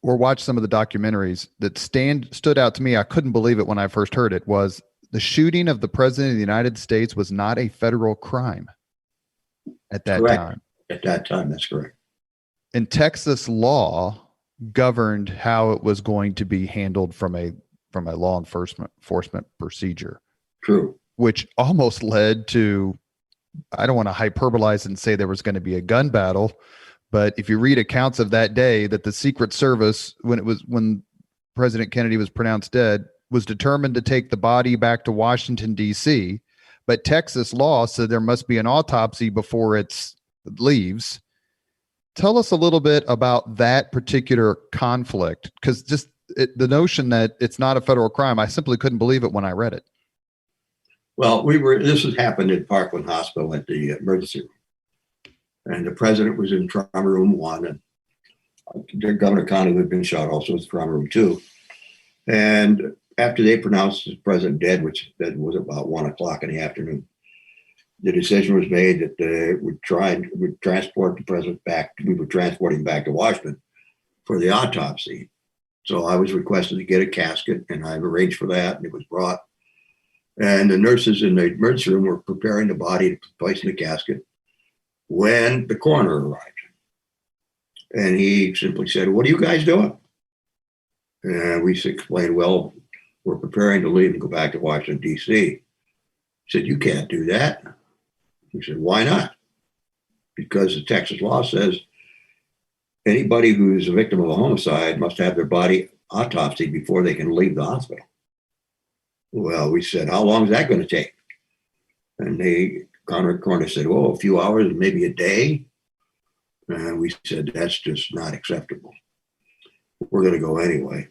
or watch some of the documentaries that stood out to me, I couldn't believe it when I first heard it, was the shooting of the president of the United States was not a federal crime at that time. At that time, that's correct. And Texas law governed how it was going to be handled from a law enforcement procedure. True. Which almost led to, I don't want to hyperbolize and say there was going to be a gun battle, but if you read accounts of that day, that the Secret Service, when President Kennedy was pronounced dead, was determined to take the body back to Washington, D.C., but Texas law said there must be an autopsy before it leaves. Tell us a little bit about that particular conflict, because just the notion that it's not a federal crime, I simply couldn't believe it when I read it. Well, this has happened at Parkland Hospital at the emergency room. And the president was in trauma room 1, and Governor Connolly had been shot also in trauma room 2. And after they pronounced the president dead, which that was about 1:00 in the afternoon, the decision was made that they would transport the president back. We would transport him back to Washington for the autopsy. So I was requested to get a casket, and I arranged for that, and it was brought. And the nurses in the emergency room were preparing the body to place in the casket when the coroner arrived. And he simply said, "What are you guys doing?" And we explained, "Well, we're preparing to leave and go back to Washington, D.C." He said, "You can't do that." We said, "Why not?" "Because the Texas law says anybody who's a victim of a homicide must have their body autopsied before they can leave the hospital." Well, we said, "How long is that going to take?" And the coroner said, "Oh, a few hours, maybe a day." And we said, "That's just not acceptable. We're going to go anyway."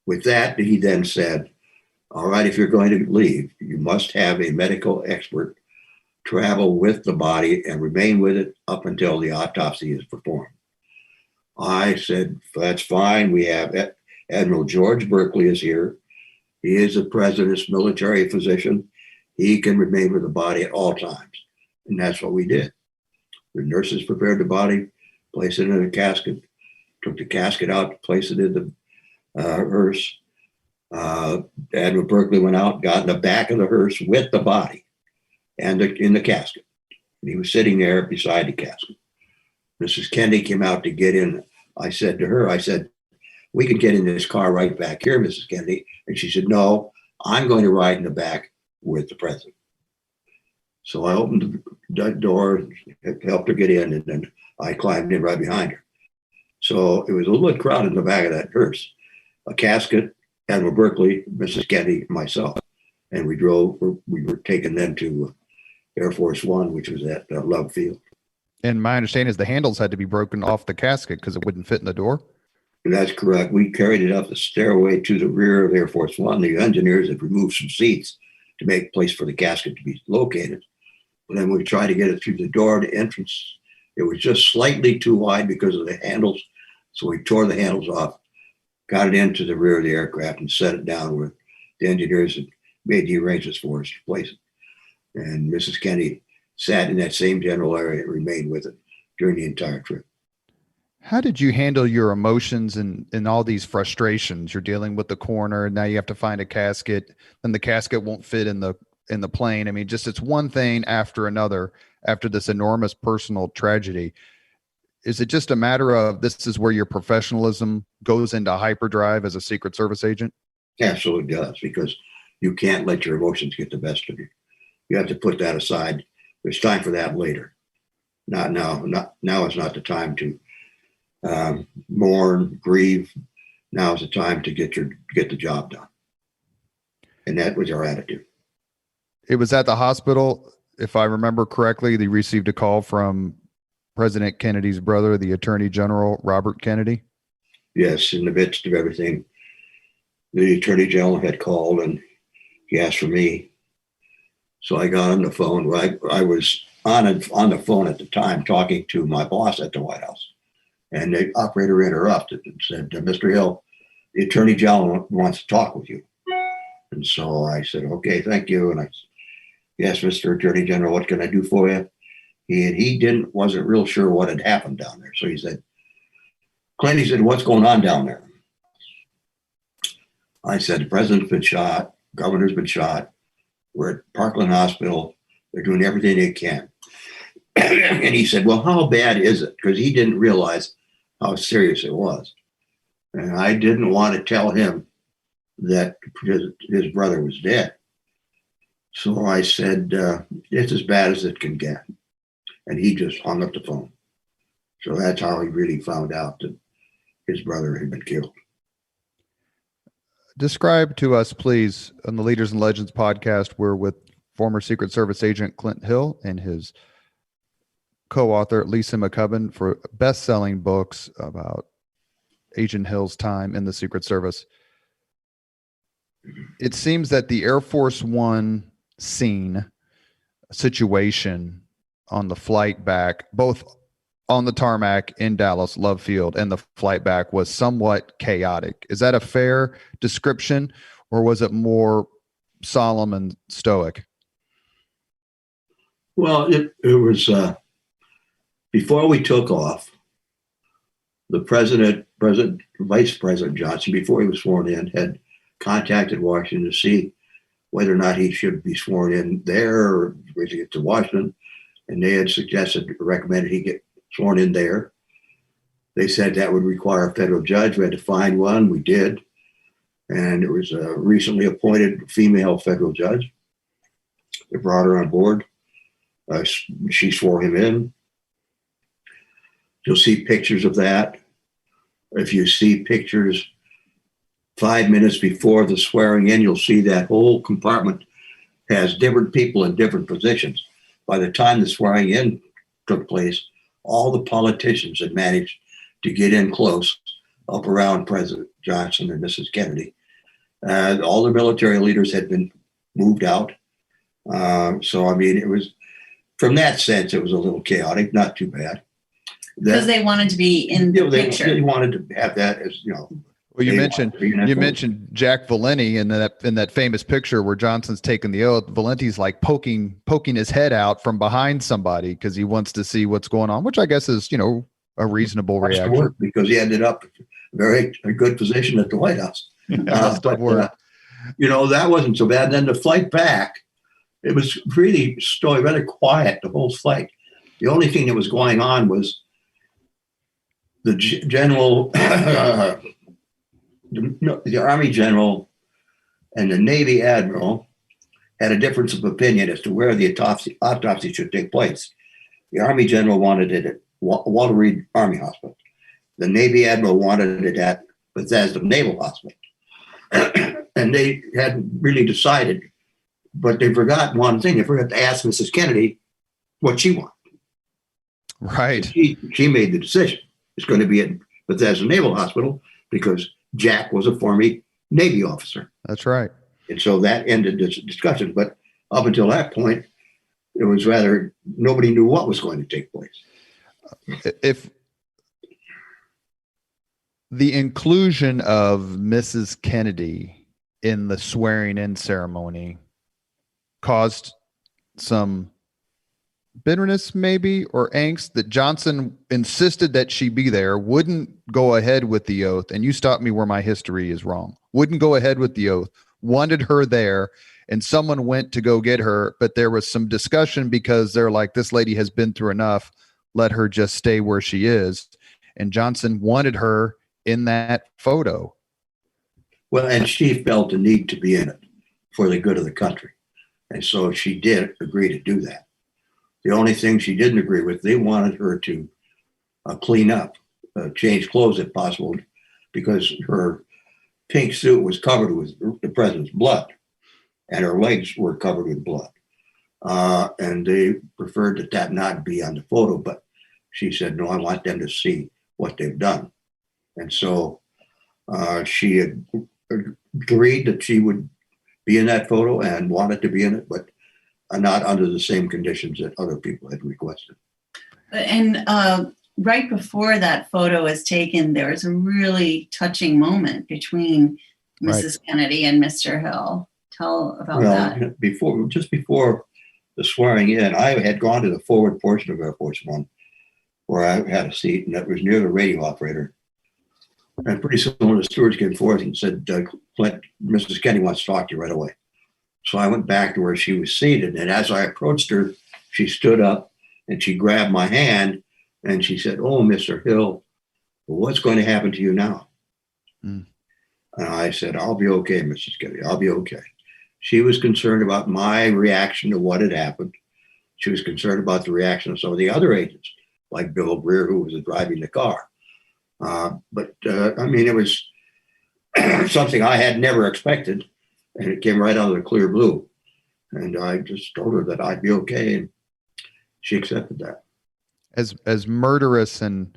With that, he then said, "All right, if you're going to leave, you must have a medical expert travel with the body and remain with it up until the autopsy is performed." I said, "That's fine. We have Admiral George Berkeley is here. He is the president's military physician. He can remain with the body at all times." And that's what we did. The nurses prepared the body, placed it in a casket, took the casket out, placed it in the hearse. Admiral Berkeley went out, got in the back of the hearse with the body and in the casket. And he was sitting there beside the casket. Mrs. Kennedy came out to get in. I said to her, "We could get in this car right back here, Mrs. Kennedy." And she said, "No, I'm going to ride in the back with the president." So I opened the door, helped her get in, and then I climbed in right behind her. So it was a little bit crowded in the back of that hearse. A casket, Admiral Berkeley, Mrs. Kennedy, myself. And we were taken then to Air Force One, which was at Love Field. And my understanding is the handles had to be broken off the casket because it wouldn't fit in the door. And that's correct. We carried it up the stairway to the rear of Air Force One. The engineers had removed some seats to make place for the casket to be located. But then we tried to get it through the door to entrance. It was just slightly too wide because of the handles. So we tore the handles off, got it into the rear of the aircraft and set it down where the engineers had made the arrangements for us to place it. And Mrs. Kennedy sat in that same general area and remained with it during the entire trip. How did you handle your emotions and all these frustrations? You're dealing with the coroner, and now you have to find a casket, and the casket won't fit in the plane. I mean, just it's one thing after another after this enormous personal tragedy. Is it just a matter of this is where your professionalism goes into hyperdrive as a Secret Service agent? Absolutely does, because you can't let your emotions get the best of you. You have to put that aside. There's time for that later. Not now. Now is not the time to mourn, grieve. Now is the time to get the job done. And that was our attitude. It was at the hospital, if I remember correctly, they received a call from President Kennedy's brother, the Attorney General, Robert Kennedy. Yes, in the midst of everything, the Attorney General had called and he asked for me. So I got on the phone. I was on the phone at the time talking to my boss at the White House. And the operator interrupted and said, Mr. Hill, the Attorney General wants to talk with you. And so I said, okay, thank you. And I said, yes, Mr. Attorney General, what can I do for you? He wasn't real sure what had happened down there. So he said, Clint, he said, what's going on down there? I said, the president's been shot, governor's been shot. We're at Parkland Hospital. They're doing everything they can. And he said, well, how bad is it? Because he didn't realize how serious it was. And I didn't want to tell him that his brother was dead. So I said, it's as bad as it can get. And he just hung up the phone. So that's how he really found out that his brother had been killed. Describe to us, please, on the Leaders and Legends podcast, we're with former Secret Service agent Clint Hill and his co-author Lisa McCubbin for best-selling books about Agent Hill's time in the Secret Service. It seems that the Air Force One situation on the flight back, both on the tarmac in Dallas, Love Field, and the flight back was somewhat chaotic. Is that a fair description, or was it more solemn and stoic? Well, it was before we took off, the Vice President Johnson, before he was sworn in, had contacted Washington to see whether or not he should be sworn in there or to get to Washington. And they had recommended he get sworn in there. They said that would require a federal judge. We had to find one. We did. And it was a recently appointed female federal judge. They brought her on board. She swore him in. You'll see pictures of that. If you see pictures 5 minutes before the swearing in, you'll see that whole compartment has different people in different positions. By the time the swearing in took place, all the politicians had managed to get in close up around President Johnson and Mrs. Kennedy. All the military leaders had been moved out. So, I mean, it was, from that sense, it was a little chaotic, not too bad. Because they wanted to be in the picture. They wanted to have that as, Well, you mentioned Jack Valenti in that famous picture where Johnson's taking the oath. Valenti's like poking his head out from behind somebody because he wants to see what's going on, which I guess is a reasonable reaction. Because he ended up a good position at the White House. That wasn't so bad. And then the flight back, it was really rather quiet the whole flight. The only thing that was going on was the general. The Army general and the Navy admiral had a difference of opinion as to where the autopsy should take place. The Army general wanted it at Walter Reed Army Hospital. The Navy admiral wanted it at Bethesda Naval Hospital. And they hadn't really decided But they forgot one thing. They forgot to ask Mrs. Kennedy what she wanted. Right. So she made the decision. It's going to be at Bethesda Naval Hospital because Jack was a former Navy officer. That's right. And so that ended this discussion. But up until that point, it was rather nobody knew what was going to take place. If the inclusion of Mrs. Kennedy in the swearing-in ceremony caused some bitterness maybe or angst that Johnson insisted that she be there, wouldn't go ahead with the oath, and you stop me where my history is wrong, wouldn't go ahead with the oath, wanted her there, and someone went to go get her, but there was some discussion because they're like, this lady has been through enough, let her just stay where she is. And Johnson wanted her in that photo. Well, and she felt the need to be in it for the good of the country. And so she did agree to do that. The only thing she didn't agree with, they wanted her to clean up, change clothes if possible, because her pink suit was covered with the president's blood and her legs were covered with blood. And they preferred that not be on the photo, but she said, no, I want them to see what they've done. And so she had agreed that she would be in that photo and wanted to be in it, but not under the same conditions that other people had requested. And right before that photo was taken, there was a really touching moment between Mrs. Kennedy and Mr. Hill. Tell about that. Just before the swearing in, I had gone to the forward portion of Air Force One, where I had a seat, and it was near the radio operator. And pretty soon, one of the stewards came forth and said, Clint, Mrs. Kennedy wants to talk to you right away. So I went back to where she was seated, and as I approached her, she stood up and she grabbed my hand and she said, oh, Mr. Hill, what's going to happen to you now? And I said, I'll be okay, Mrs. Kennedy, I'll be okay. She was concerned about my reaction to what had happened. She was concerned about the reaction of some of the other agents, like Bill Breer, who was driving the car. But I mean, it was something I had never expected, and it came right out of the clear blue. And I just told her that I'd be okay, and she accepted that. As murderous and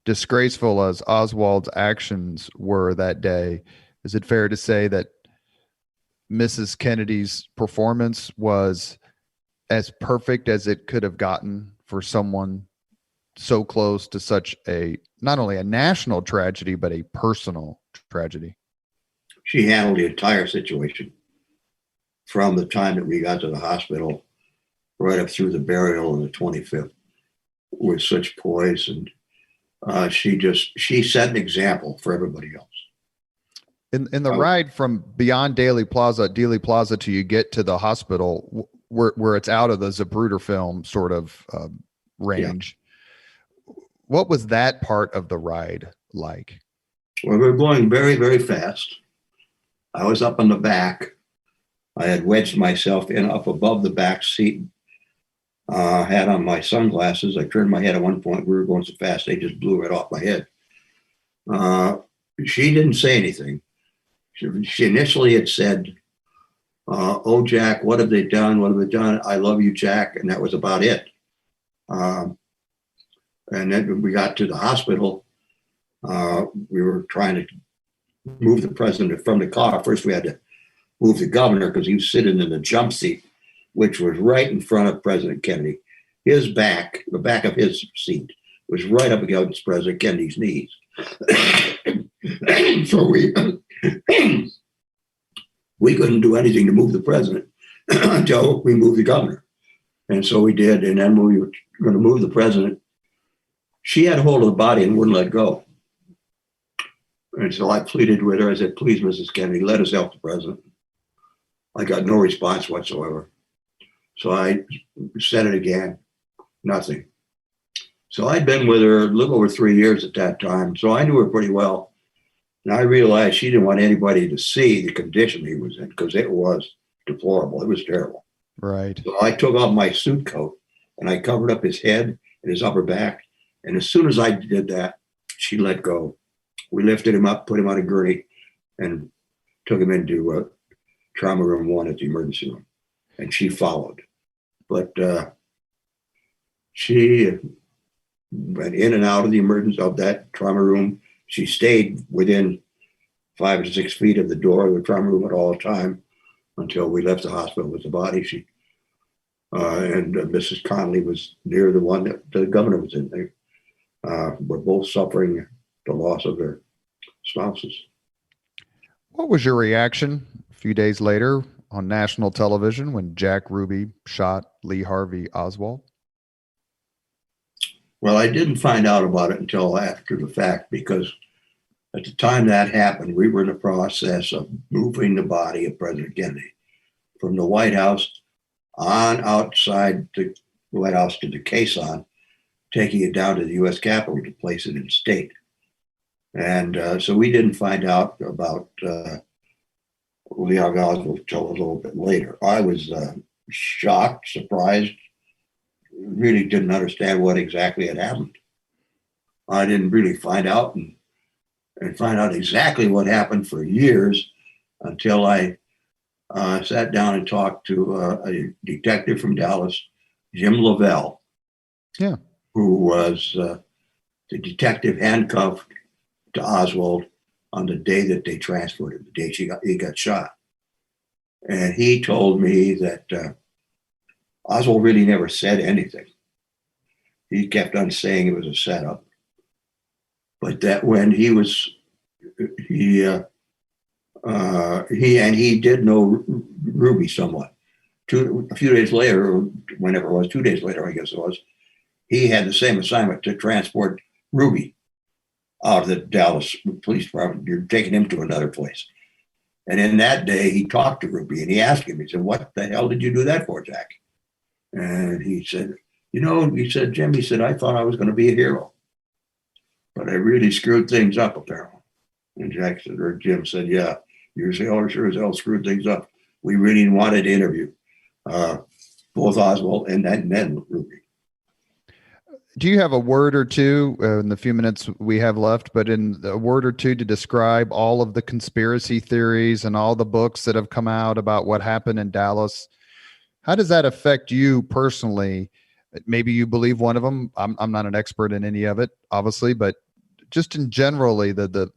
disgraceful as Oswald's actions were that day, is it fair to say that Mrs. Kennedy's performance was as perfect as it could have gotten for someone so close to such a, not only a national tragedy, but a personal tragedy? She handled the entire situation from the time that we got to the hospital right up through the burial on the 25th with such poise. And she set an example for everybody else. In the ride from beyond Dealey Plaza till you get to the hospital, where it's out of the Zapruder film sort of range. Yeah. What was that part of the ride like? Well, we were going very, very fast. I was up on the back. I had wedged myself in up above the back seat. Had on my sunglasses. I turned my head at one point. We were going so fast, they just blew right off my head. She didn't say anything. She initially had said, oh, Jack, what have they done? What have they done? I love you, Jack. And that was about it. And then when we got to the hospital, we were trying to move the president from the car. First, we had to move the governor because he was sitting in the jump seat, which was right in front of President Kennedy. His back, the back of his seat, was right up against President Kennedy's knees. So we couldn't do anything to move the president until we moved the governor. And so we did. And then when we were going to move the president, she had hold of the body and wouldn't let go. And so I pleaded with her. I said, please, Mrs. Kennedy, let us help the president. I got no response whatsoever. So I said it again, nothing. So I'd been with her a little over 3 years at that time. So I knew her pretty well. And I realized she didn't want anybody to see the condition he was in because it was deplorable. It was terrible. Right. So I took off my suit coat and I covered up his head and his upper back. And as soon as I did that, she let go. We lifted him up, put him on a gurney, and took him into trauma room 1 at the emergency room. and she followed. But she went in and out of the emergency of that trauma room. She stayed within 5 or 6 feet of the door of the trauma room at all time until we left the hospital with the body. And Mrs. Connolly was near the one that the governor was in. They were both suffering the loss of their spouses. What was your reaction a few days later on national television when Jack Ruby shot Lee Harvey Oswald? Well, I didn't find out about it until after the fact, because at the time that happened, we were in the process of moving the body of President Kennedy from the White House on outside the White House to the caisson, taking it down to the U.S. Capitol to place it in state. And so we didn't find out about Lee Harvey Oswald until a little bit later. I was shocked, surprised, really didn't understand what exactly had happened. I didn't really find out and find out exactly what happened for years until I sat down and talked to a detective from Dallas, Jim Lavelle, who was the detective handcuffed to Oswald on the day that they transferred him, the day he got shot. And he told me that Oswald really never said anything. He kept on saying it was a setup. But that when he did know Ruby somewhat. A few days later, or whenever it was, 2 days later, I guess it was, he had the same assignment to transport Ruby out of the Dallas Police Department. You're taking him to another place. And in that day, he talked to Ruby and he asked him, he said, "What the hell did you do that for, Jack?" And he said, he said, "Jim," he said, "I thought I was going to be a hero, but I really screwed things up, apparently." And Jack said, or Jim said, "Yeah, you sure as hell screwed things up. We really wanted to interview both Oswald and then Ruby." Do you have a word or two in the few minutes we have left, but in a word or two to describe all of the conspiracy theories and all the books that have come out about what happened in Dallas? How does that affect you personally? Maybe you believe one of them. I'm not an expert in any of it, obviously, but just in generally the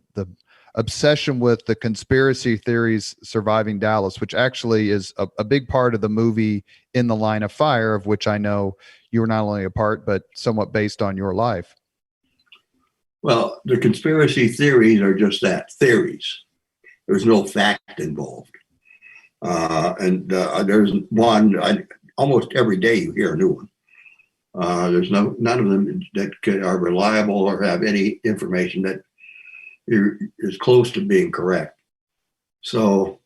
obsession with the conspiracy theories surviving Dallas, which actually is a big part of the movie In the Line of Fire, of which I know you were not only a part, but somewhat based on your life. Well, the conspiracy theories are just that, theories. There's no fact involved. There's one, almost every day you hear a new one. There's none of them that are reliable or have any information that is close to being correct. So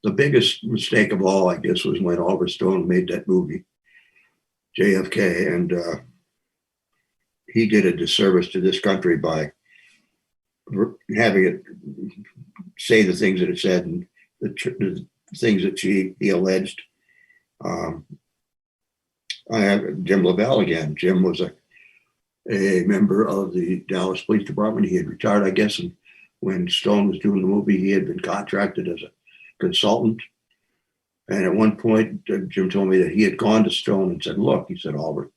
the biggest mistake of all, I guess, was when Oliver Stone made that movie, JFK, and he did a disservice to this country by having it say the things that it said and the things that he alleged. I have Jim Lavelle again. Jim was a member of the Dallas Police Department. He had retired, I guess, and when Stone was doing the movie, he had been contracted as a consultant. And at one point, Jim told me that he had gone to Stone and said, "Look," he said, "Oliver,"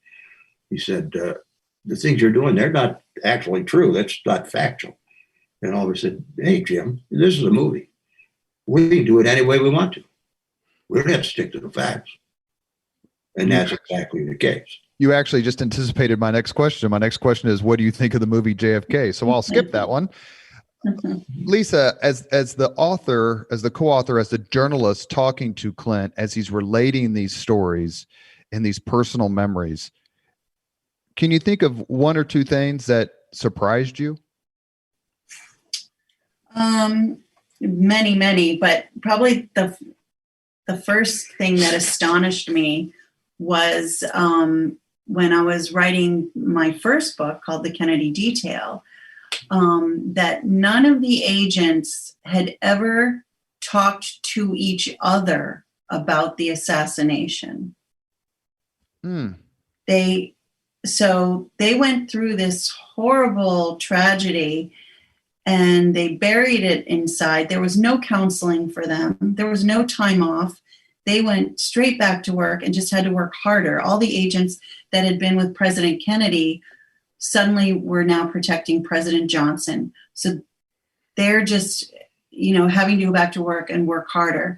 he said, "the things you're doing, they're not actually true. That's not factual." And Oliver said, "Hey, Jim, this is a movie. We can do it any way we want to. We don't have to stick to the facts." And that's exactly the case. You actually just anticipated my next question. My next question is, what do you think of the movie JFK? So I'll skip that one. Lisa, as the author, as the co-author, as the journalist talking to Clint, as he's relating these stories and these personal memories, can you think of one or two things that surprised you? Many, but probably the first thing that astonished me was when I was writing my first book called The Kennedy Detail, that none of the agents had ever talked to each other about the assassination. They went through this horrible tragedy and they buried it inside. There was no counseling for them. There was no time off. they went straight back to work and just had to work harder. All the agents that had been with President Kennedy suddenly were now protecting President Johnson. So they're just, having to go back to work and work harder.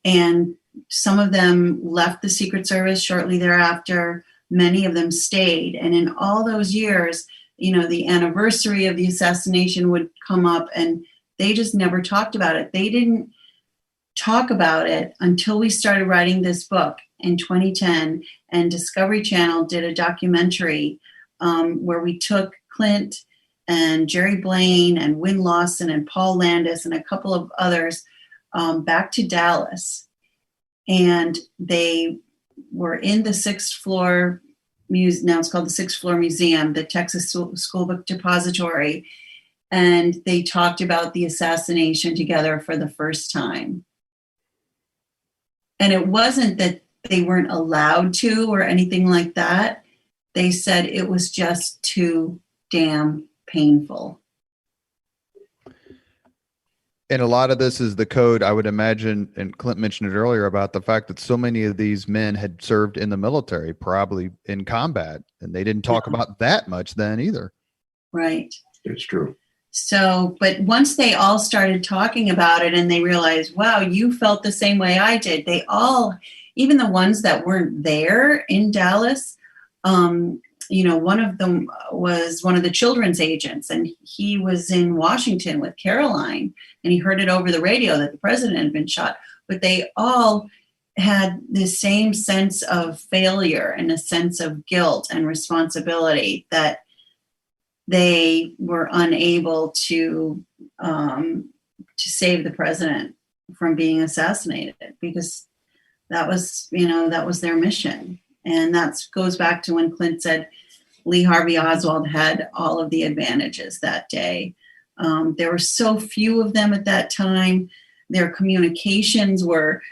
And some of them left the Secret Service shortly thereafter. Many of them stayed. And in all those years, the anniversary of the assassination would come up, and they just never talked about it. They didn't talk about it until we started writing this book in 2010, and Discovery Channel did a documentary where we took Clint and Jerry Blaine and Wynn Lawson and Paul Landis and a couple of others back to Dallas. And they were in the sixth floor museum. Now it's called the Sixth Floor Museum, the Texas School Book Depository. And they talked about the assassination together for the first time. And it wasn't that they weren't allowed to or anything like that. They said it was just too damn painful. And a lot of this is the code, I would imagine, and Clint mentioned it earlier about the fact that so many of these men had served in the military, probably in combat, and they didn't talk about that much then either. Right. It's true. So, but once they all started talking about it and they realized, wow, you felt the same way I did. They all, even the ones that weren't there in Dallas, one of them was one of the children's agents, and he was in Washington with Caroline, and he heard it over the radio that the president had been shot. But they all had the same sense of failure and a sense of guilt and responsibility that they were unable to save the president from being assassinated, because that was their mission. And that goes back to when Clint said Lee Harvey Oswald had all of the advantages that day. There were so few of them at that time. Their communications were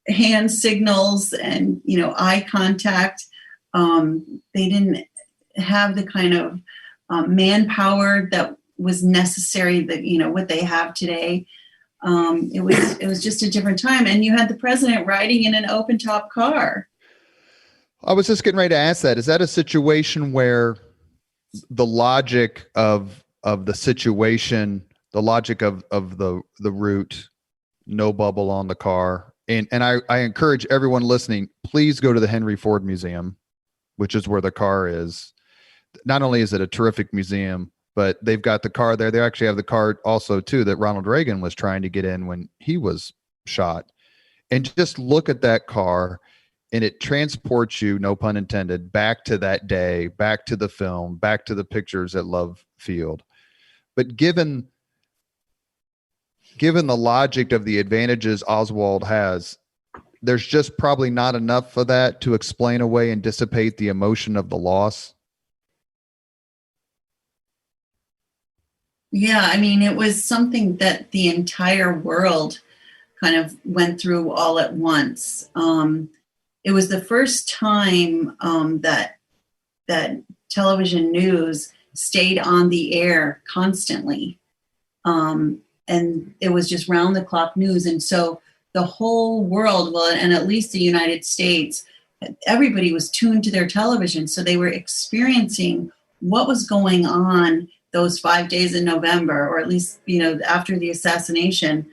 hand signals and, eye contact. They didn't have the kind of manpower that was necessary that, what they have today. It was just a different time. And you had the president riding in an open top car. I was just getting ready to ask that. Is that a situation where the logic of the situation, the logic of the route, no bubble on the car, and I encourage everyone listening, please go to the Henry Ford Museum, which is where the car is. Not only is it a terrific museum, but they've got the car there. They actually have the car also too that Ronald Reagan was trying to get in when he was shot. And just look at that car, and it transports you, no pun intended, back to that day, back to the film, back to the pictures at Love Field. But given the logic of the advantages Oswald has, there's just probably not enough of that to explain away and dissipate the emotion of the loss. Yeah, I mean, it was something that the entire world kind of went through all at once. It was the first time that television news stayed on the air constantly. And it was just round the clock news. And so the whole world, well, and at least the United States, everybody was tuned to their television. So they were experiencing what was going on those 5 days in November, or at least, after the assassination,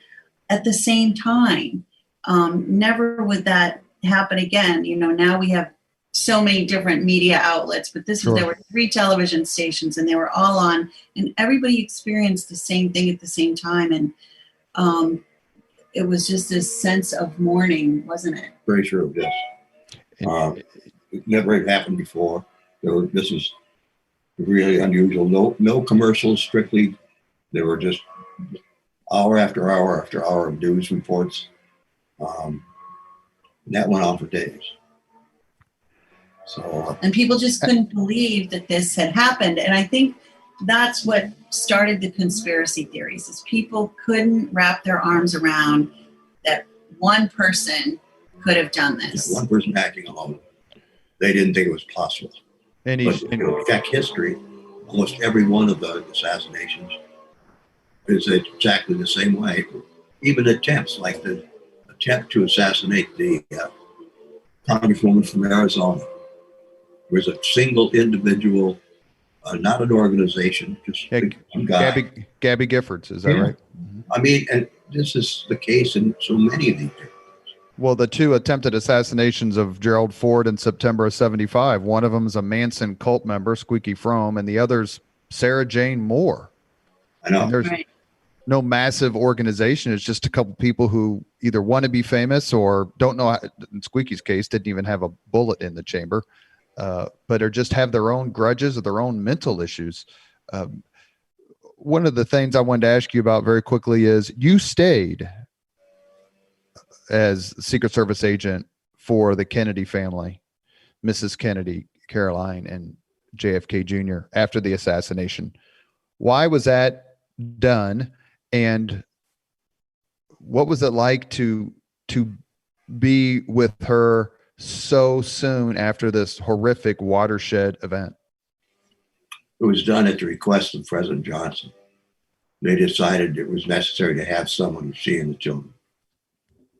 at the same time. Never would that happen again. Now we have so many different media outlets, but there were 3 television stations, and they were all on, and everybody experienced the same thing at the same time. And it was just this sense of mourning, wasn't it? Very true, yes. It never had happened before. This is really unusual. No commercials, strictly. There were just hour after hour after hour of news reports. And that went on for days. And people just couldn't believe that this had happened. And I think that's what started the conspiracy theories, is people couldn't wrap their arms around that one person could have done this. Yeah, one person acting alone. They didn't think it was possible. But if you check history, almost every one of the assassinations is exactly the same way. Even attempts, like the attempt to assassinate the congresswoman from Arizona. It was a single individual, not an organization, just one guy. Gabby Giffords, is that right? Mm-hmm. I mean, and this is the case in so many of these things. Well, the two attempted assassinations of Gerald Ford in September of 75, one of them is a Manson cult member, Squeaky Fromme, and the other's Sarah Jane Moore. I know. And there's no massive organization. It's just a couple people who either want to be famous or don't know how, in Squeaky's case, didn't even have a bullet in the chamber, but are just have their own grudges or their own mental issues. One of the things I wanted to ask you about very quickly is you stayed as Secret Service agent for the Kennedy family, Mrs. Kennedy, Caroline, and JFK Jr. after the assassination. Why was that done? And what was it like to be with her so soon after this horrific watershed event? It was done at the request of President Johnson. They decided it was necessary to have someone seeing the children.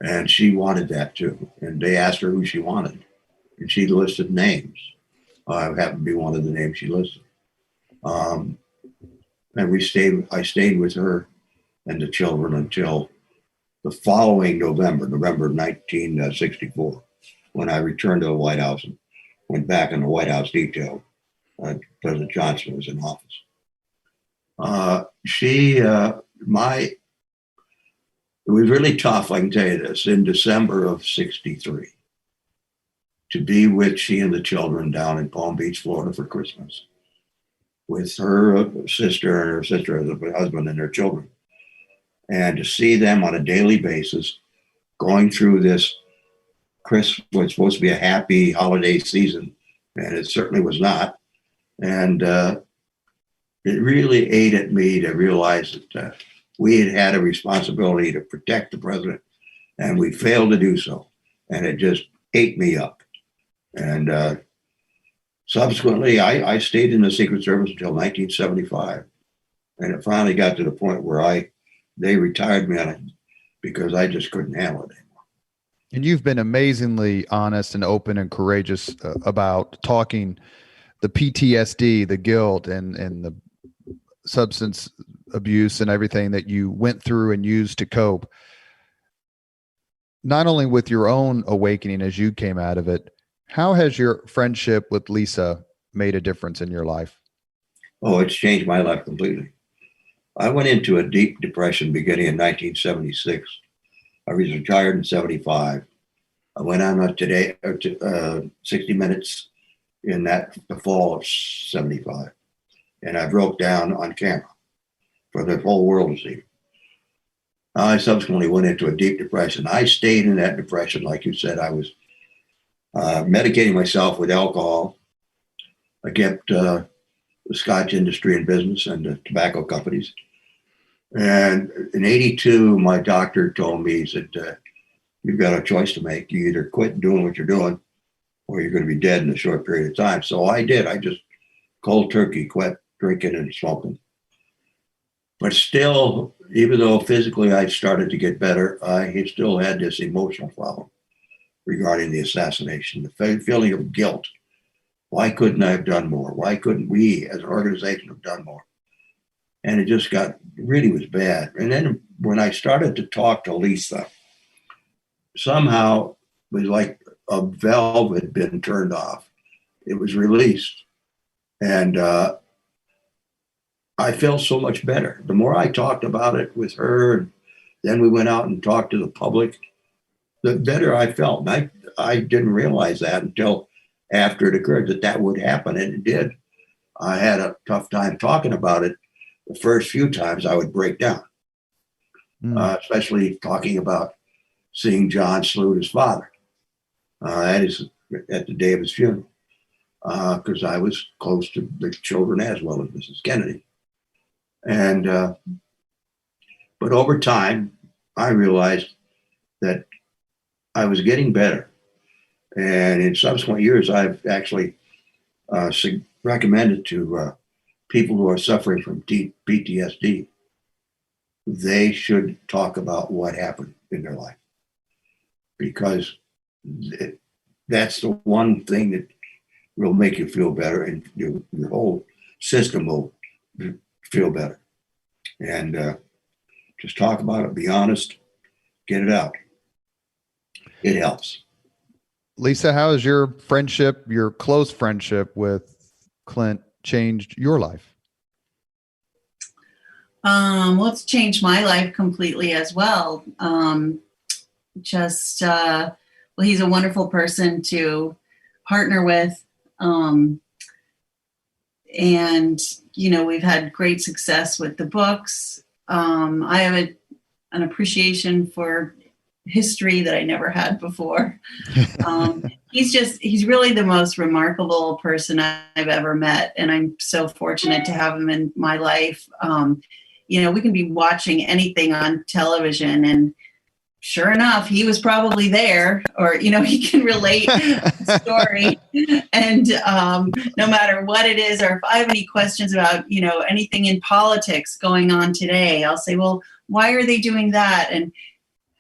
And she wanted that too. And they asked her who she wanted. And she listed names. I happened to be one of the names she listed. And I stayed with her and the children until the following November 1964, when I returned to the White House and went back in the White House detail. President Johnson was in office. It was really tough, I can tell you this, in December of 63, to be with she and the children down in Palm Beach, Florida for Christmas, with her sister and her sister's husband and their children. And to see them on a daily basis going through this Christmas, was supposed to be a happy holiday season, and it certainly was not. And it really ate at me to realize that we had a responsibility to protect the president, and we failed to do so. And it just ate me up. And subsequently, I stayed in the Secret Service until 1975. And it finally got to the point where they retired me on it because I just couldn't handle it anymore. And you've been amazingly honest and open and courageous about talking the PTSD, the guilt, and the substance abuse and everything that you went through and used to cope, not only with your own awakening as you came out of it. How has your friendship with Lisa made a difference in your life? Oh, it's changed my life completely. I went into a deep depression beginning in 1976. I was retired in 75. I went on 60 Minutes in the fall of 75. And I broke down on camera for the whole world to see. I subsequently went into a deep depression. I stayed in that depression. Like you said, I was medicating myself with alcohol. I kept the Scotch industry in business and the tobacco companies. And in 82, my doctor told me, he said, you've got a choice to make. You either quit doing what you're doing or you're going to be dead in a short period of time. So I did. I just cold turkey quit drinking and smoking. But still, even though physically I started to get better, I still had this emotional problem regarding the assassination, the feeling of guilt. Why couldn't I have done more? Why couldn't we as an organization have done more? And it just really was bad. And then when I started to talk to Lisa, somehow it was like a valve had been turned off. It was released. And I felt so much better. The more I talked about it with her, and then we went out and talked to the public, the better I felt. And I didn't realize that until after it occurred that would happen, and it did. I had a tough time talking about it. The first few times I would break down, especially talking about seeing John salute his father at the day of his funeral, because I was close to the children as well as Mrs. Kennedy. And but over time, I realized that I was getting better. And in subsequent years, I've actually recommended to people who are suffering from PTSD, they should talk about what happened in their life. because that's the one thing that will make you feel better, and your whole system will feel better. And just talk about it, be honest, get it out. It helps. Lisa, how has your friendship, your close friendship with Clint changed your life? Well, it's changed my life completely as well. Well, he's a wonderful person to partner with. And, we've had great success with the books. I have an appreciation for history that I never had before. He's really the most remarkable person I've ever met. And I'm so fortunate to have him in my life. We can be watching anything on television, and sure enough, he was probably there, or, he can relate the story. And no matter what it is, or if I have any questions about, anything in politics going on today, I'll say, well, why are they doing that? And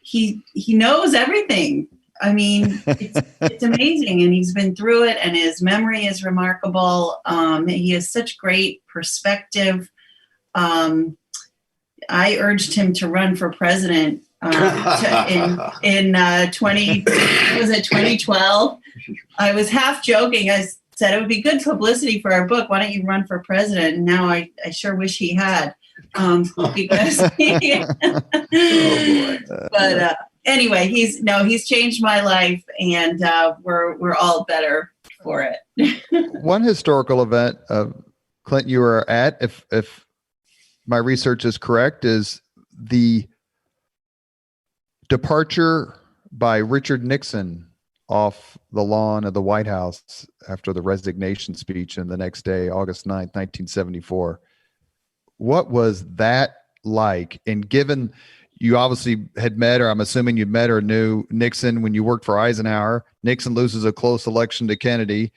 he knows everything. I mean, it's amazing. And he's been through it, and his memory is remarkable. He has such great perspective. I urged him to run for president in 2012. I was half joking. I said it would be good publicity for our book. Why don't you run for president? And now I sure wish he had, because Oh boy. But anyway, he's changed my life, and we're all better for it. One historical event, Clint, you were at, if my research is correct, is the departure by Richard Nixon off the lawn of the White House after the resignation speech, and the next day, August 9th, 1974. What was that like? And given you obviously had met, or I'm assuming you met or knew Nixon when you worked for Eisenhower, Nixon loses a close election to Kennedy.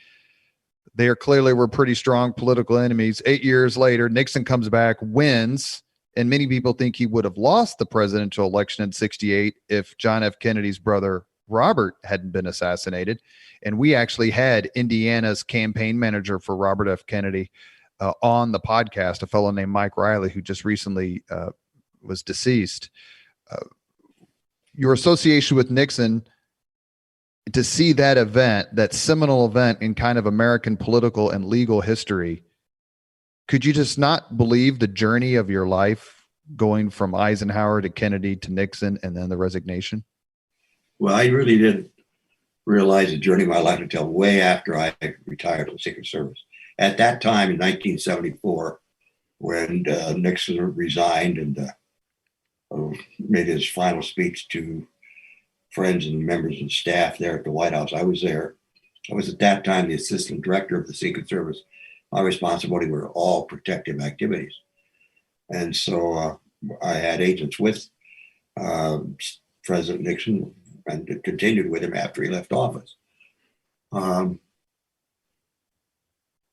They clearly were pretty strong political enemies. 8 years later, Nixon comes back, wins, and many people think he would have lost the presidential election in 1968 if John F. Kennedy's brother Robert hadn't been assassinated. And we actually had Indiana's campaign manager for Robert F. Kennedy on the podcast, a fellow named Mike Riley, who just recently was deceased. Your association with Nixon, to see that event, that seminal event in kind of American political and legal history, could you just not believe the journey of your life going from Eisenhower to Kennedy to Nixon and then the resignation? Well, I really didn't realize the journey of my life until way after I retired from the Secret Service. At that time in 1974, when Nixon resigned and made his final speech to friends and members and staff there at the White House, I was there. I was at that time the assistant director of the Secret Service. My responsibility were all protective activities. And so I had agents with President Nixon and continued with him after he left office.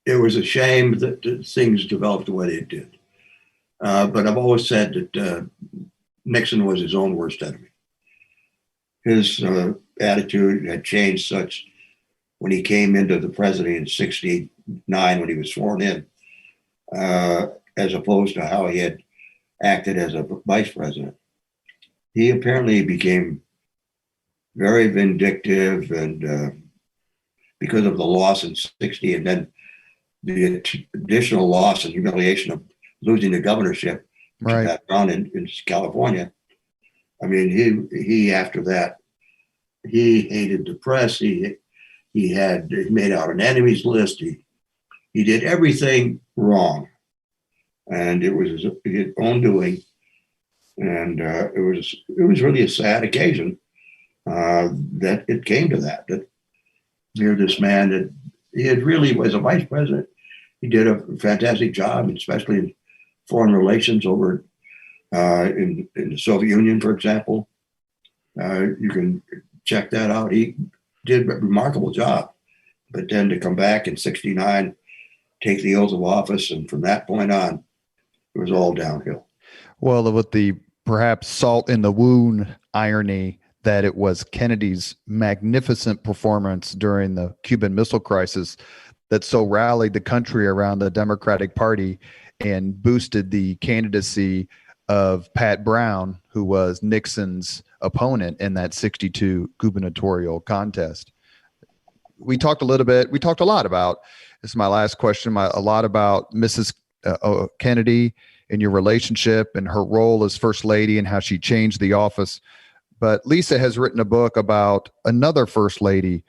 It was a shame that things developed the way they did. But I've always said that Nixon was his own worst enemy. His attitude had changed such when he came into the presidency in 1969 when he was sworn in, as opposed to how he had acted as a vice president. He apparently became very vindictive, and because of the loss in 1960 and then the additional loss and humiliation of losing the governorship to that round in California. I mean, he after that, he hated the press. He made out an enemies list. He did everything wrong, and it was his own doing. And it was really a sad occasion that it came to that. That here, this man that he had really was a vice president. He did a fantastic job, especially in foreign relations over in the Soviet Union, for example. You can check that out. He did a remarkable job. But then to come back in 1969, take the oath of office, and from that point on, it was all downhill. Well, with the perhaps salt in the wound irony that it was Kennedy's magnificent performance during the Cuban Missile Crisis that so rallied the country around the Democratic Party and boosted the candidacy of Pat Brown, who was Nixon's opponent in that 62 gubernatorial contest. We talked a lot about, this is my last question, a lot about Mrs. Kennedy and your relationship and her role as First Lady and how she changed the office. But Lisa has written a book about another First Lady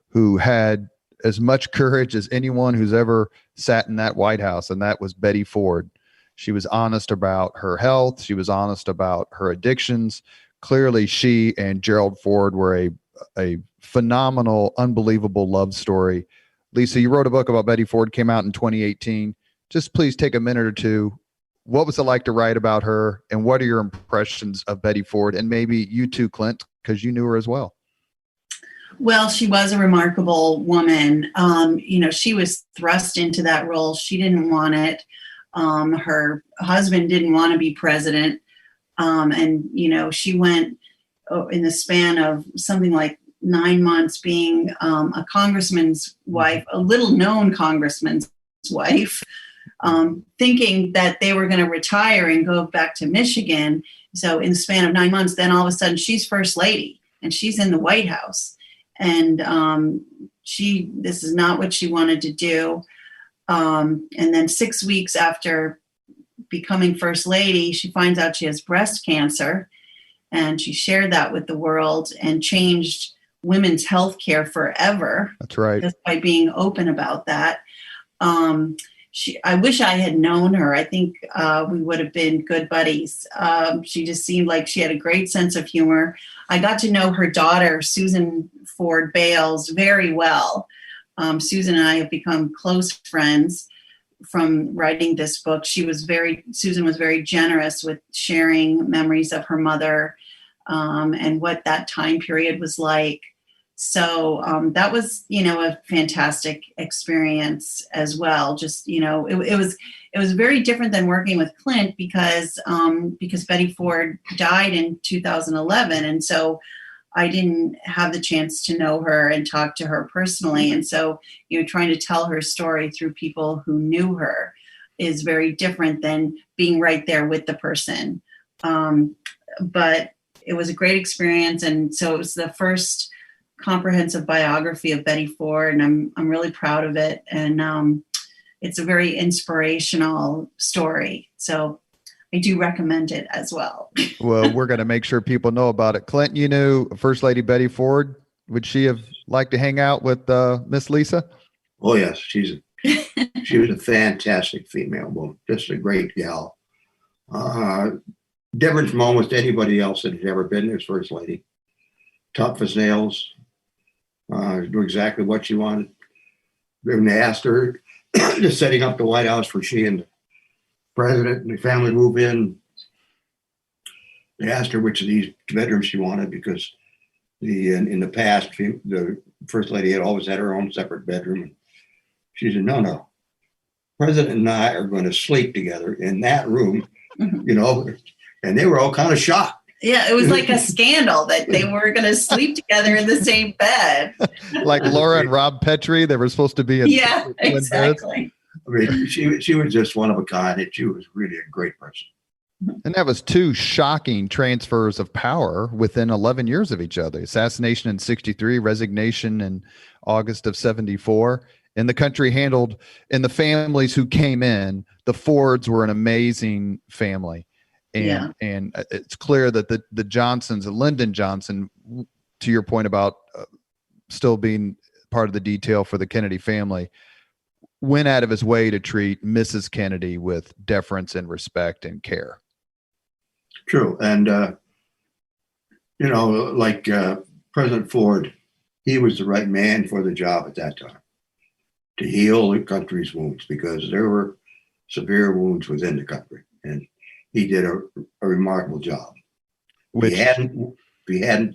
who had as much courage as anyone who's ever sat in that White House, and that was Betty Ford. She was honest about her health. She was honest about her addictions. Clearly, she and Gerald Ford were a phenomenal, unbelievable love story. Lisa, you wrote a book about Betty Ford, came out in 2018. Just please take a minute or two. What was it like to write about her, and what are your impressions of Betty Ford? And maybe you too, Clint, because you knew her as well. Well, she was a remarkable woman. She was thrust into that role. She didn't want it. Her husband didn't want to be president. She went in the span of something like 9 months being a congressman's wife, a little known congressman's wife, thinking that they were going to retire and go back to Michigan. So in the span of 9 months, then all of a sudden she's First Lady and she's in the White House. And this is not what she wanted to do. And then 6 weeks after becoming First Lady, she finds out she has breast cancer, and she shared that with the world and changed women's health care forever. That's right. Just by being open about that. I wish I had known her. I think we would have been good buddies. She just seemed like she had a great sense of humor. I got to know her daughter, Susan Ford Bales, very well. Susan and I have become close friends from writing this book. Susan was very generous with sharing memories of her mother and what that time period was like. So that was, a fantastic experience as well. Just, it was very different than working with Clint because Betty Ford died in 2011. And so I didn't have the chance to know her and talk to her personally. And so, trying to tell her story through people who knew her is very different than being right there with the person. But it was a great experience. And so it was the first comprehensive biography of Betty Ford, and I'm really proud of it. And it's a very inspirational story. So I do recommend it as well. Well, we're going to make sure people know about it. Clint, you knew First Lady Betty Ford. Would she have liked to hang out with Miss Lisa? Oh, yes. She was a fantastic female woman, just a great gal. Different from almost anybody else that had ever been as First Lady. Tough as nails. Knew exactly what she wanted. When they asked her, just setting up the White House for she and the president and the family move in, they asked her which of these bedrooms she wanted because in the past, the First Lady had always had her own separate bedroom. She said, no. President and I are going to sleep together in that room, and they were all kind of shocked. Yeah, it was like a scandal that they were going to sleep together in the same bed. Like Laura and Rob Petrie, they were supposed to be in exactly. I mean, she was just one of a kind, and she was really a great person. And that was two shocking transfers of power within 11 years of each other. Assassination in 63, resignation in August of 74. And the country handled, and the families who came in, the Fords were an amazing family. And it's clear that the Johnsons, Lyndon Johnson, to your point about still being part of the detail for the Kennedy family, went out of his way to treat Mrs. Kennedy with deference and respect and care. True. And, like President Ford, he was the right man for the job at that time to heal the country's wounds because there were severe wounds within the country. And he did a remarkable job. If he hadn't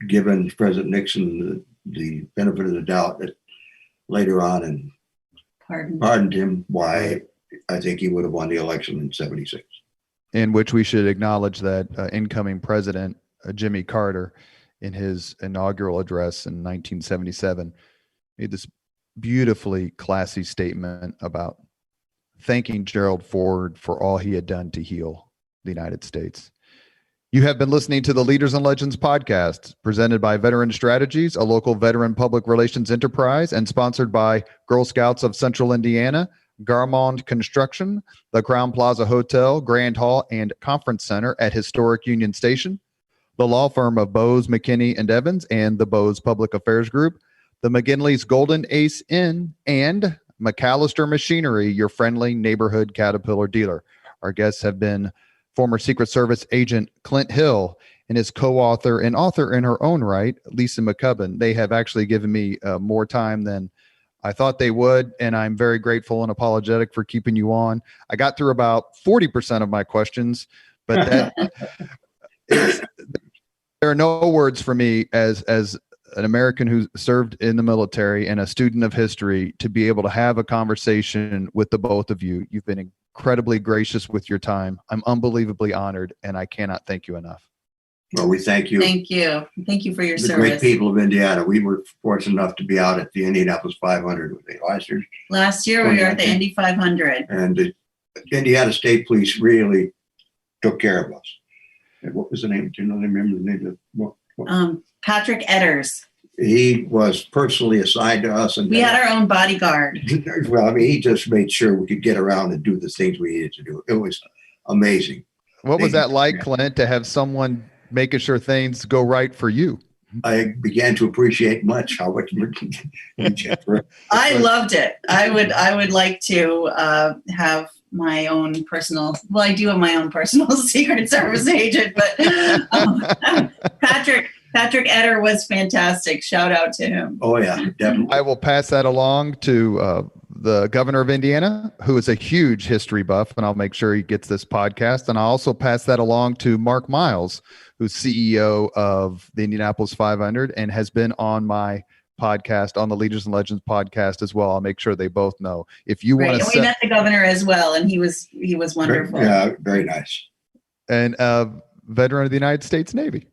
given President Nixon the benefit of the doubt that later on and pardoned him, why I think he would have won the election in 76. In which we should acknowledge that incoming president Jimmy Carter in his inaugural address in 1977 made this beautifully classy statement about thanking Gerald Ford for all he had done to heal the United States. You have been listening to the Leaders and Legends podcast, presented by Veteran Strategies, a local veteran public relations enterprise, and sponsored by Girl Scouts of Central Indiana, Garmond Construction, the Crown Plaza Hotel, Grand Hall, and Conference Center at Historic Union Station, the law firm of Bose, McKinney, and Evans, and the Bose Public Affairs Group, the McGinley's Golden Ace Inn, and McAllister Machinery, your friendly neighborhood Caterpillar dealer. Our guests have been former Secret Service agent Clint Hill and his co-author and author in her own right, Lisa McCubbin. They have actually given me more time than I thought they would, and I'm very grateful and apologetic for keeping you on. I got through about 40% of my questions, but there are no words for me as an American who served in the military and a student of history to be able to have a conversation with the both of you. You've been incredibly gracious with your time. I'm unbelievably honored, and I cannot thank you enough. Well, we thank you. Thank you. Thank you for your the service. Great people of Indiana. We were fortunate enough to be out at the Indianapolis 500 with the last year. Last year, we were at the Indy 500. And the Indiana State Police really took care of us. And what was the name? Do you know? Remember the name of what? Patrick Edders. He was personally assigned to us, and we had our own bodyguard. Well, I mean, he just made sure we could get around and do the things we needed to do. It was amazing. What was that like, Clint, to have someone making sure things go right for you? I began to appreciate much how much. I loved it. I would like to have my own personal. Well, I do have my own personal Secret Service agent, but Patrick Eder was fantastic. Shout out to him. Oh, yeah, definitely. I will pass that along to the governor of Indiana, who is a huge history buff, and I'll make sure he gets this podcast. And I'll also pass that along to Mark Miles, who's CEO of the Indianapolis 500 and has been on my podcast, on the Leaders and Legends podcast as well. I'll make sure they both know. If you want to, we met the governor as well, and he was wonderful. Very nice. And veteran of the United States Navy.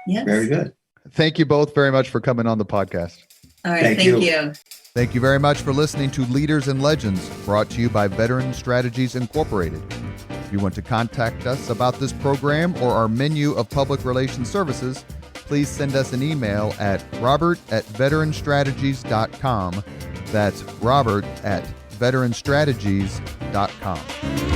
Yes. Very good. Thank you both very much for coming on the podcast. All right. Thank you. Thank you very much for listening to Leaders and Legends, brought to you by Veteran Strategies Incorporated. If you want to contact us about this program or our menu of public relations services, please send us an email at robert@veteranstrategies.com. That's robert@veteranstrategies.com.